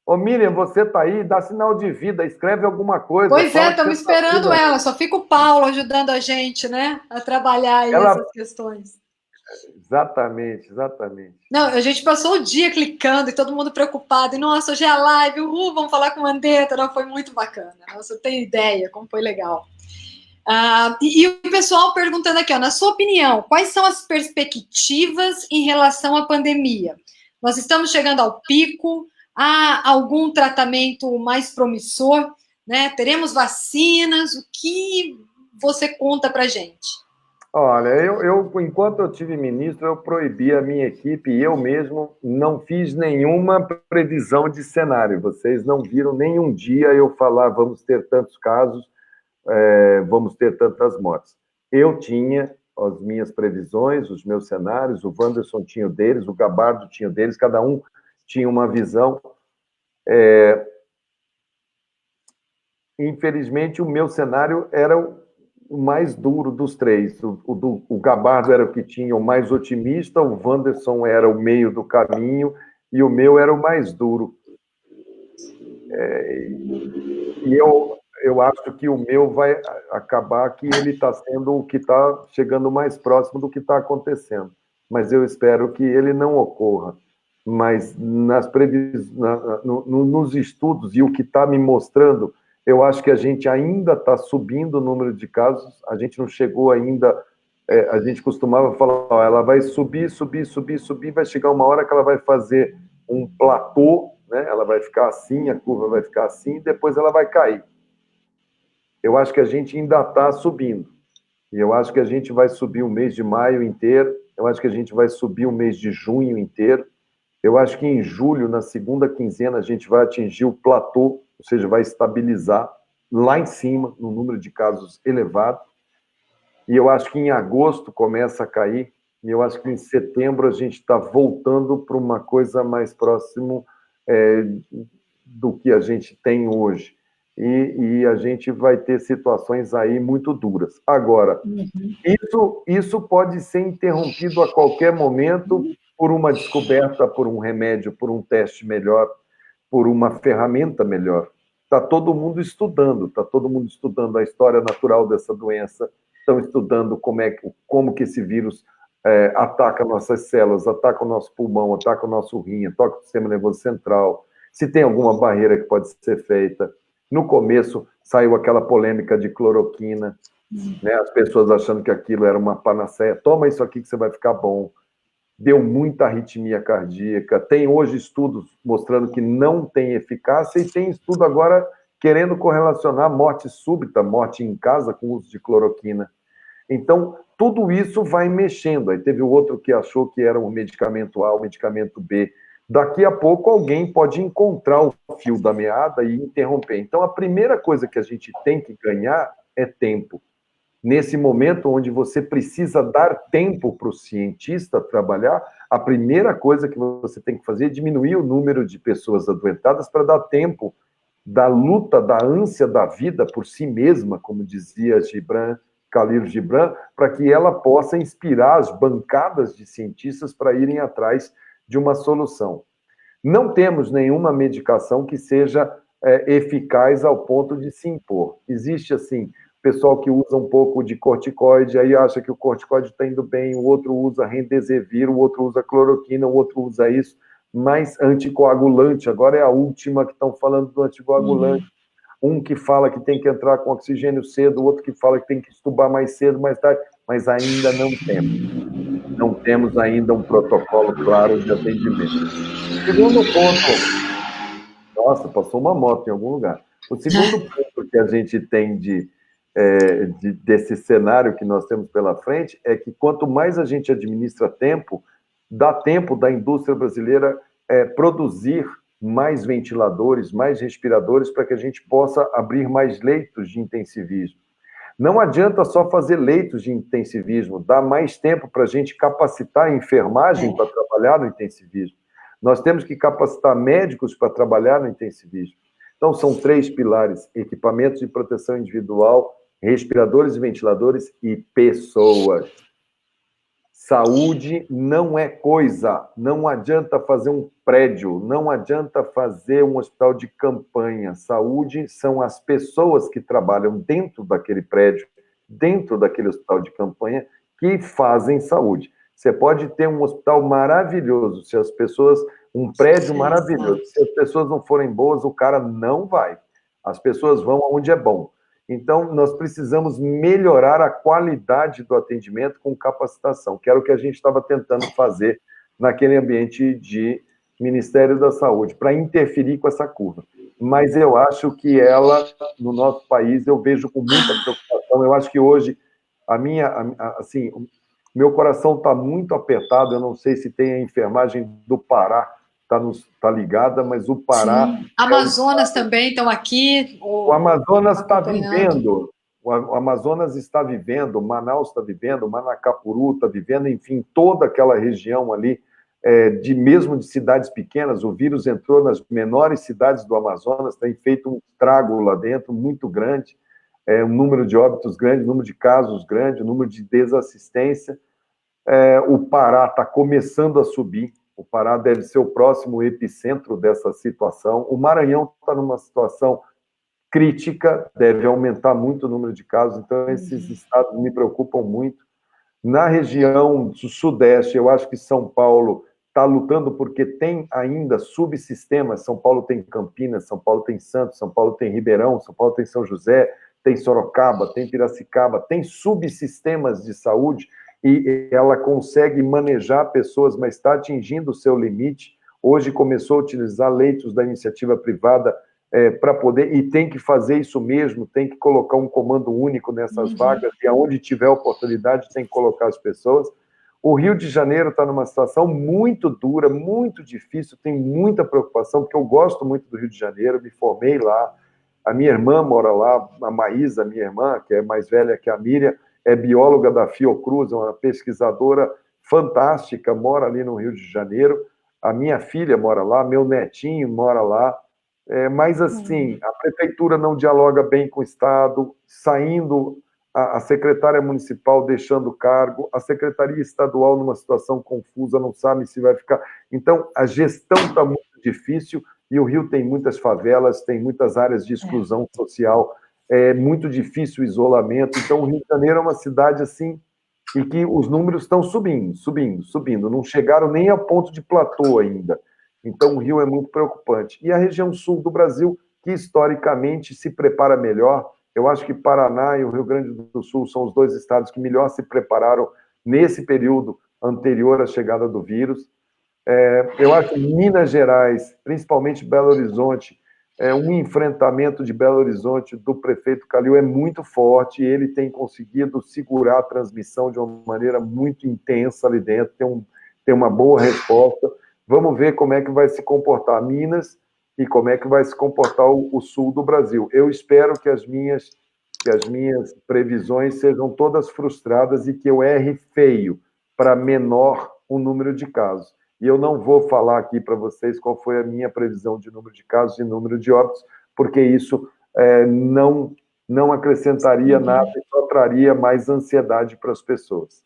Speaker 1: Ô, Miriam, você está aí, dá sinal de vida, escreve alguma coisa.
Speaker 2: Pois estamos esperando ela, só fica o Paulo ajudando a gente, né, a trabalhar aí essas questões.
Speaker 1: Exatamente, exatamente.
Speaker 2: Não, a gente passou o dia clicando e todo mundo preocupado. E, nossa, hoje é a live, vamos falar com o Mandetta. Não, foi muito bacana. Nossa, eu tenho ideia como foi legal. E o pessoal perguntando aqui, ó, na sua opinião, quais são as perspectivas em relação à pandemia? Nós estamos chegando ao pico, há algum tratamento mais promissor, né? Teremos vacinas? O que você conta para a gente?
Speaker 1: Olha, enquanto eu tive ministro, eu proibi a minha equipe e eu mesmo não fiz nenhuma previsão de cenário. Vocês não viram nenhum dia eu falar vamos ter tantos casos, vamos ter tantas mortes. Eu tinha as minhas previsões, os meus cenários, o Wanderson tinha o deles, o Gabardo tinha o deles, cada um tinha uma visão. Infelizmente, o meu cenário era o mais duro dos três. O Gabardo era o que tinha o mais otimista, o Wanderson era o meio do caminho e o meu era o mais duro. E eu acho que o meu vai acabar que ele está sendo o que está chegando mais próximo do que está acontecendo. Mas eu espero que ele não ocorra. Mas nos estudos e o que está me mostrando, eu acho que a gente ainda está subindo o número de casos, a gente não chegou ainda, a gente costumava falar, ó, ela vai subir, vai chegar uma hora que ela vai fazer um platô, né? Ela vai ficar assim, a curva vai ficar assim, e depois ela vai cair. Eu acho que a gente ainda está subindo. E eu acho que a gente vai subir o mês de maio inteiro, eu acho que a gente vai subir o mês de junho inteiro, eu acho que em julho, na segunda quinzena, a gente vai atingir o platô, ou seja, vai estabilizar lá em cima, no número de casos elevado. E eu acho que em agosto começa a cair, e eu acho que em setembro a gente está voltando para uma coisa mais próximo do que a gente tem hoje. E a gente vai ter situações aí muito duras. Agora, isso pode ser interrompido a qualquer momento por uma descoberta, por um remédio, por um teste melhor, por uma ferramenta melhor. Está todo mundo estudando a história natural dessa doença, estão estudando como que esse vírus ataca nossas células, ataca o nosso pulmão, ataca o nosso rim, ataca o sistema nervoso central, se tem alguma barreira que pode ser feita. No começo, saiu aquela polêmica de cloroquina, né? As pessoas achando que aquilo era uma panaceia. Toma isso aqui que você vai ficar bom. Deu muita arritmia cardíaca. Tem hoje estudos mostrando que não tem eficácia e tem estudo agora querendo correlacionar morte súbita, morte em casa com o uso de cloroquina. Então, tudo isso vai mexendo. Aí teve o outro que achou que era um medicamento A, o medicamento B. Daqui a pouco alguém pode encontrar o fio da meada e interromper. Então, a primeira coisa que a gente tem que ganhar é tempo. Nesse momento onde você precisa dar tempo para o cientista trabalhar, a primeira coisa que você tem que fazer é diminuir o número de pessoas adoentadas para dar tempo da luta, da ânsia da vida por si mesma, como dizia Khalil Gibran, para que ela possa inspirar as bancadas de cientistas para irem atrás de uma solução. Não temos nenhuma medicação que seja eficaz ao ponto de se impor. Existe, assim, pessoal que usa um pouco de corticoide, aí acha que o corticoide está indo bem, o outro usa remdesivir, o outro usa cloroquina, o outro usa isso, mas anticoagulante, agora é a última que estão falando do anticoagulante. Um que fala que tem que entrar com oxigênio cedo, o outro que fala que tem que estubar mais cedo, mais tarde, mas ainda não temos. Não temos ainda um protocolo claro de atendimento. Segundo ponto, nossa, passou uma moto em algum lugar. O segundo ponto que a gente tem desse cenário que nós temos pela frente é que quanto mais a gente administra tempo, dá tempo da indústria brasileira produzir mais ventiladores, mais respiradores, para que a gente possa abrir mais leitos de intensivismo. Não adianta só fazer leitos de intensivismo, dá mais tempo para a gente capacitar a enfermagem para trabalhar no intensivismo. Nós temos que capacitar médicos para trabalhar no intensivismo. Então, são 3 pilares: equipamentos de proteção individual, respiradores e ventiladores e pessoas. Saúde não é coisa, não adianta fazer um prédio, não adianta fazer um hospital de campanha. Saúde são as pessoas que trabalham dentro daquele prédio, dentro daquele hospital de campanha, que fazem saúde. Você pode ter um hospital maravilhoso, se as pessoas, um prédio maravilhoso, se as pessoas não forem boas, o cara não vai. As pessoas vão aonde é bom. Então, nós precisamos melhorar a qualidade do atendimento com capacitação, que era o que a gente estava tentando fazer naquele ambiente de Ministério da Saúde, para interferir com essa curva. Mas eu acho que ela, no nosso país, eu vejo com muita preocupação. Eu acho que hoje, assim, meu coração está muito apertado. Eu não sei se tem a enfermagem do Pará, está ligada, mas o Pará...
Speaker 2: Sim. Amazonas também estão aqui.
Speaker 1: O Amazonas está vivendo, o Amazonas está vivendo, Manaus está vivendo, Manacapuru está vivendo, enfim, toda aquela região ali, mesmo de cidades pequenas. O vírus entrou nas menores cidades do Amazonas, tem feito um estrago lá dentro muito grande, um número de óbitos grande, um número de casos grande, um número de desassistência. O Pará está começando a subir. O Pará deve ser o próximo epicentro dessa situação. O Maranhão está numa situação crítica, deve aumentar muito o número de casos. Então, esses estados me preocupam muito. Na região do Sudeste, eu acho que São Paulo está lutando porque tem ainda subsistemas. São Paulo tem Campinas, São Paulo tem Santos, São Paulo tem Ribeirão, São Paulo tem São José, tem Sorocaba, tem Piracicaba, tem subsistemas de saúde, e ela consegue manejar pessoas, mas está atingindo o seu limite. Hoje começou a utilizar leitos da iniciativa privada para poder, e tem que fazer isso mesmo, tem que colocar um comando único nessas vagas, e aonde tiver oportunidade tem que colocar as pessoas. O Rio de Janeiro está numa situação muito dura, muito difícil, tem muita preocupação, porque eu gosto muito do Rio de Janeiro, me formei lá, a minha irmã mora lá, a Maísa, minha irmã, que é mais velha que a Miriam, é bióloga da Fiocruz, é uma pesquisadora fantástica, mora ali no Rio de Janeiro, a minha filha mora lá, meu netinho mora lá, mas, assim, a prefeitura não dialoga bem com o Estado, saindo a secretária municipal deixando o cargo, a secretaria estadual numa situação confusa, não sabe se vai ficar... Então, a gestão está muito difícil e o Rio tem muitas favelas, tem muitas áreas de exclusão social, é muito difícil o isolamento. Então, o Rio de Janeiro é uma cidade, assim, em que os números estão subindo, subindo, subindo. Não chegaram nem ao ponto de platô ainda. Então, o Rio é muito preocupante. E a região sul do Brasil, que historicamente se prepara melhor, eu acho que Paraná e o Rio Grande do Sul são os dois estados que melhor se prepararam nesse período anterior à chegada do vírus. Eu acho que Minas Gerais, principalmente Belo Horizonte, um enfrentamento de Belo Horizonte do prefeito Calil é muito forte, ele tem conseguido segurar a transmissão de uma maneira muito intensa ali dentro, tem uma boa resposta. Vamos ver como é que vai se comportar Minas e como é que vai se comportar o sul do Brasil. Eu espero que as minhas previsões sejam todas frustradas e que eu erre feio para menor o número de casos. E eu não vou falar aqui para vocês qual foi a minha previsão de número de casos e número de óbitos, porque isso não acrescentaria nada e só traria mais ansiedade para as pessoas.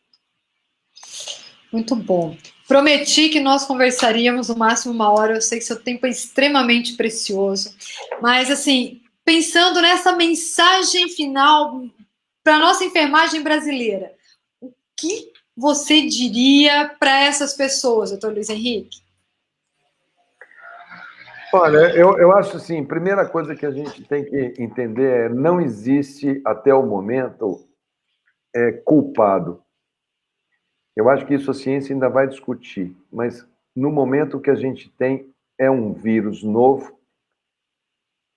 Speaker 2: Muito bom. Prometi que nós conversaríamos no máximo 1 hora, eu sei que seu tempo é extremamente precioso, mas, assim, pensando nessa mensagem final para a nossa enfermagem brasileira, o que você diria para essas pessoas, doutor Luiz Henrique?
Speaker 1: Olha, eu acho assim, primeira coisa que a gente tem que entender não existe, até o momento, culpado. Eu acho que isso a ciência ainda vai discutir, mas no momento que a gente tem é um vírus novo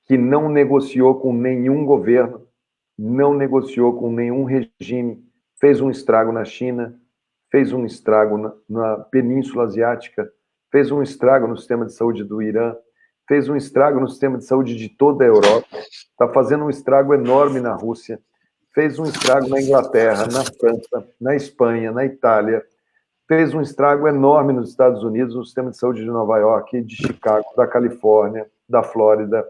Speaker 1: que não negociou com nenhum governo, não negociou com nenhum regime, fez um estrago na China, fez um estrago na Península Asiática, fez um estrago no sistema de saúde do Irã, fez um estrago no sistema de saúde de toda a Europa, está fazendo um estrago enorme na Rússia, fez um estrago na Inglaterra, na França, na Espanha, na Itália, fez um estrago enorme nos Estados Unidos, no sistema de saúde de Nova York, de Chicago, da Califórnia, da Flórida.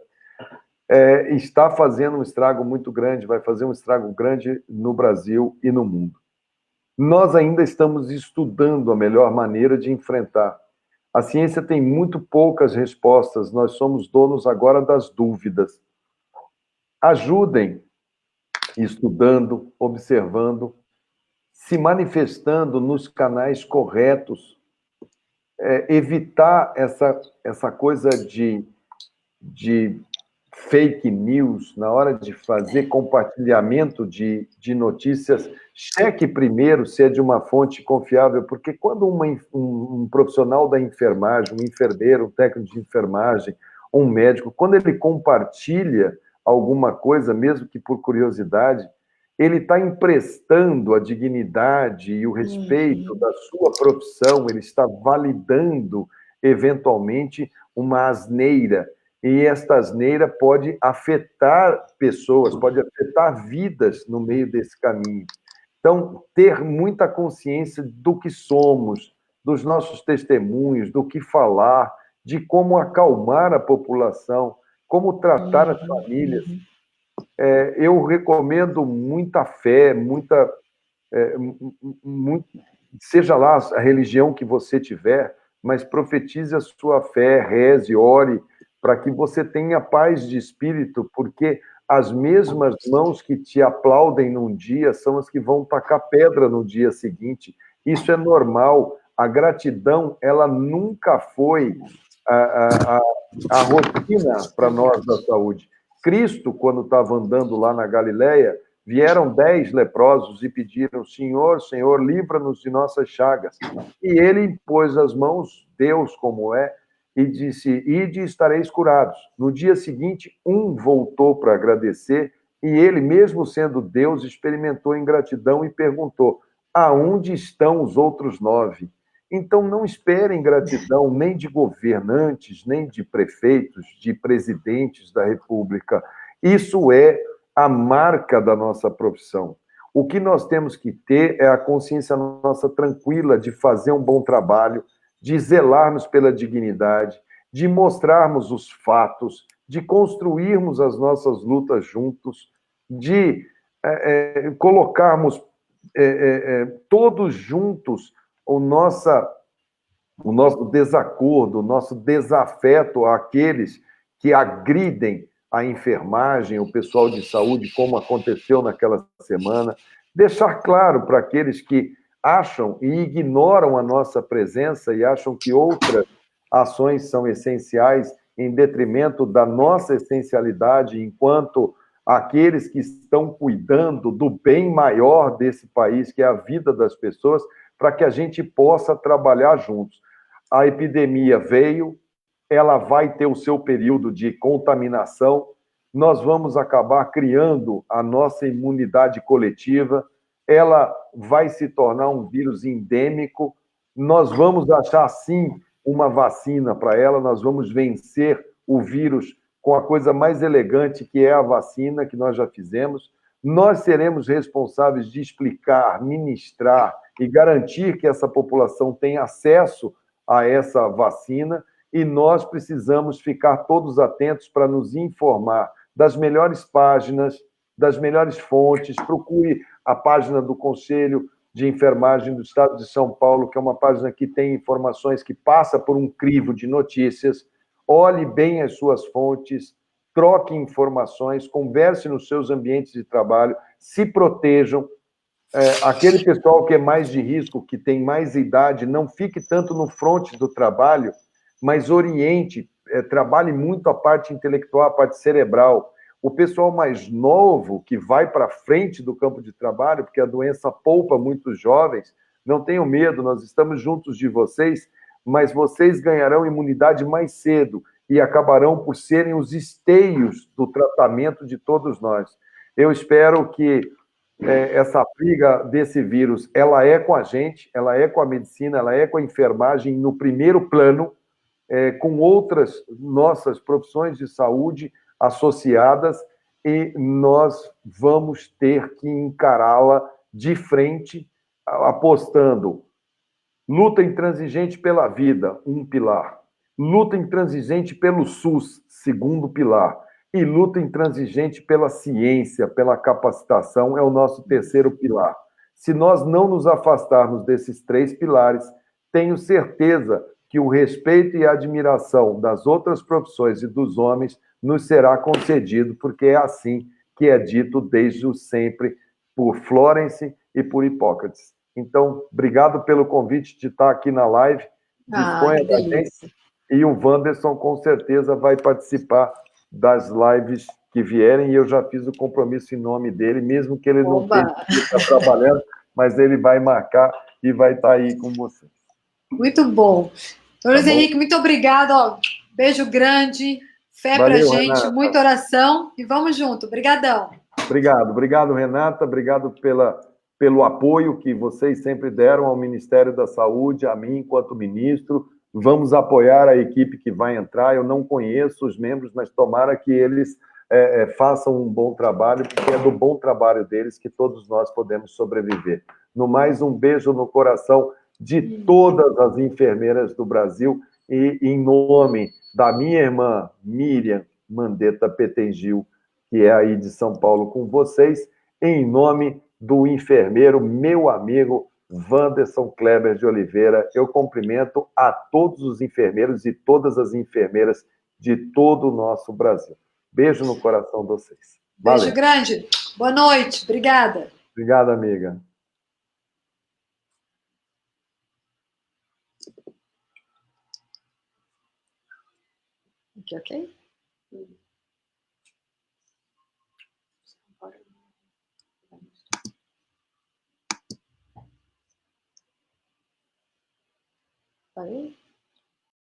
Speaker 1: Está fazendo um estrago muito grande, vai fazer um estrago grande no Brasil e no mundo. Nós ainda estamos estudando a melhor maneira de enfrentar. A ciência tem muito poucas respostas, nós somos donos agora das dúvidas. Ajudem estudando, observando, se manifestando nos canais corretos, evitar essa coisa de fake news, na hora de fazer compartilhamento de notícias, cheque primeiro se é de uma fonte confiável, porque quando um profissional da enfermagem, um enfermeiro, um técnico de enfermagem, um médico, quando ele compartilha alguma coisa, mesmo que por curiosidade, ele está emprestando a dignidade e o respeito da sua profissão, ele está validando, eventualmente, uma asneira. E esta asneira pode afetar pessoas, pode afetar vidas no meio desse caminho. Então, ter muita consciência do que somos, dos nossos testemunhos, do que falar, de como acalmar a população, como tratar as famílias. Eu recomendo muita fé, seja lá a religião que você tiver, mas profetize a sua fé, reze, ore, para que você tenha paz de espírito, porque as mesmas mãos que te aplaudem num dia são as que vão tacar pedra no dia seguinte. Isso é normal. A gratidão, ela nunca foi a rotina para nós da saúde. Cristo, quando estava andando lá na Galileia, vieram 10 leprosos e pediram: Senhor, Senhor, livra-nos de nossas chagas. E ele impôs as mãos, Deus como é, e disse: ide e estareis curados. No dia seguinte, um voltou para agradecer, e ele, mesmo sendo Deus, experimentou ingratidão e perguntou: aonde estão os outros 9? Então, não esperem gratidão nem de governantes, nem de prefeitos, de presidentes da República. Isso é a marca da nossa profissão. O que nós temos que ter é a consciência nossa tranquila de fazer um bom trabalho, de zelarmos pela dignidade, de mostrarmos os fatos, de construirmos as nossas lutas juntos, de colocarmos todos juntos o nosso desacordo, o nosso desafeto àqueles que agridem a enfermagem, o pessoal de saúde, como aconteceu naquela semana. Deixar claro para aqueles que acham e ignoram a nossa presença e acham que outras ações são essenciais em detrimento da nossa essencialidade enquanto aqueles que estão cuidando do bem maior desse país, que é a vida das pessoas, para que a gente possa trabalhar juntos. A epidemia veio, ela vai ter o seu período de contaminação, nós vamos acabar criando a nossa imunidade coletiva, ela vai se tornar um vírus endêmico, nós vamos achar, sim, uma vacina para ela, nós vamos vencer o vírus com a coisa mais elegante, que é a vacina, que nós já fizemos. Nós seremos responsáveis de explicar, ministrar e garantir que essa população tenha acesso a essa vacina, e nós precisamos ficar todos atentos para nos informar das melhores páginas, das melhores fontes. Procure a página do Conselho de Enfermagem do Estado de São Paulo, que é uma página que tem informações, que passa por um crivo de notícias. Olhe bem as suas fontes, troque informações, converse nos seus ambientes de trabalho, se protejam. Aquele pessoal que é mais de risco, que tem mais idade, não fique tanto no fronte do trabalho, mas oriente, trabalhe muito a parte intelectual, a parte cerebral. O pessoal mais novo, que vai para frente do campo de trabalho, porque a doença poupa muitos jovens, não tenham medo, nós estamos juntos de vocês, mas vocês ganharão imunidade mais cedo e acabarão por serem os esteios do tratamento de todos nós. Eu espero que essa briga desse vírus, ela é com a gente, ela é com a medicina, ela é com a enfermagem no primeiro plano, com outras nossas profissões de saúde associadas, e nós vamos ter que encará-la de frente, apostando luta intransigente pela vida, um pilar. Luta intransigente pelo SUS, segundo pilar. E luta intransigente pela ciência, pela capacitação, é o nosso terceiro pilar. Se nós não nos afastarmos desses três pilares, tenho certeza que o respeito e a admiração das outras profissões e dos homens nos será concedido, porque é assim que é dito desde o sempre por Florence e por Hipócrates. Então, obrigado pelo convite de estar aqui na live. Disponha da gente. E o Wanderson, com certeza, vai participar das lives que vierem, e eu já fiz o compromisso em nome dele, mesmo que ele não esteja trabalhando, mas ele vai marcar e vai estar aí com você.
Speaker 2: Muito bom. Luiz Henrique, muito obrigado. Ó, beijo grande, fé pra gente, Renata. Muita oração e vamos junto. Obrigadão.
Speaker 1: Obrigado, Renata. Obrigado pelo apoio que vocês sempre deram ao Ministério da Saúde, a mim enquanto ministro. Vamos apoiar a equipe que vai entrar. Eu não conheço os membros, mas tomara que eles façam um bom trabalho, porque é do bom trabalho deles que todos nós podemos sobreviver. No mais, um beijo no coração de todas as enfermeiras do Brasil, e em nome da minha irmã Miriam Mandetta Petengil, que é aí de São Paulo com vocês, em nome do enfermeiro, meu amigo Wanderson Kleber de Oliveira, eu cumprimento a todos os enfermeiros e todas as enfermeiras de todo o nosso Brasil. Beijo no coração de vocês.
Speaker 2: Valeu. Beijo grande. Boa noite. Obrigada.
Speaker 1: Obrigado, amiga.
Speaker 2: Ok? Parei?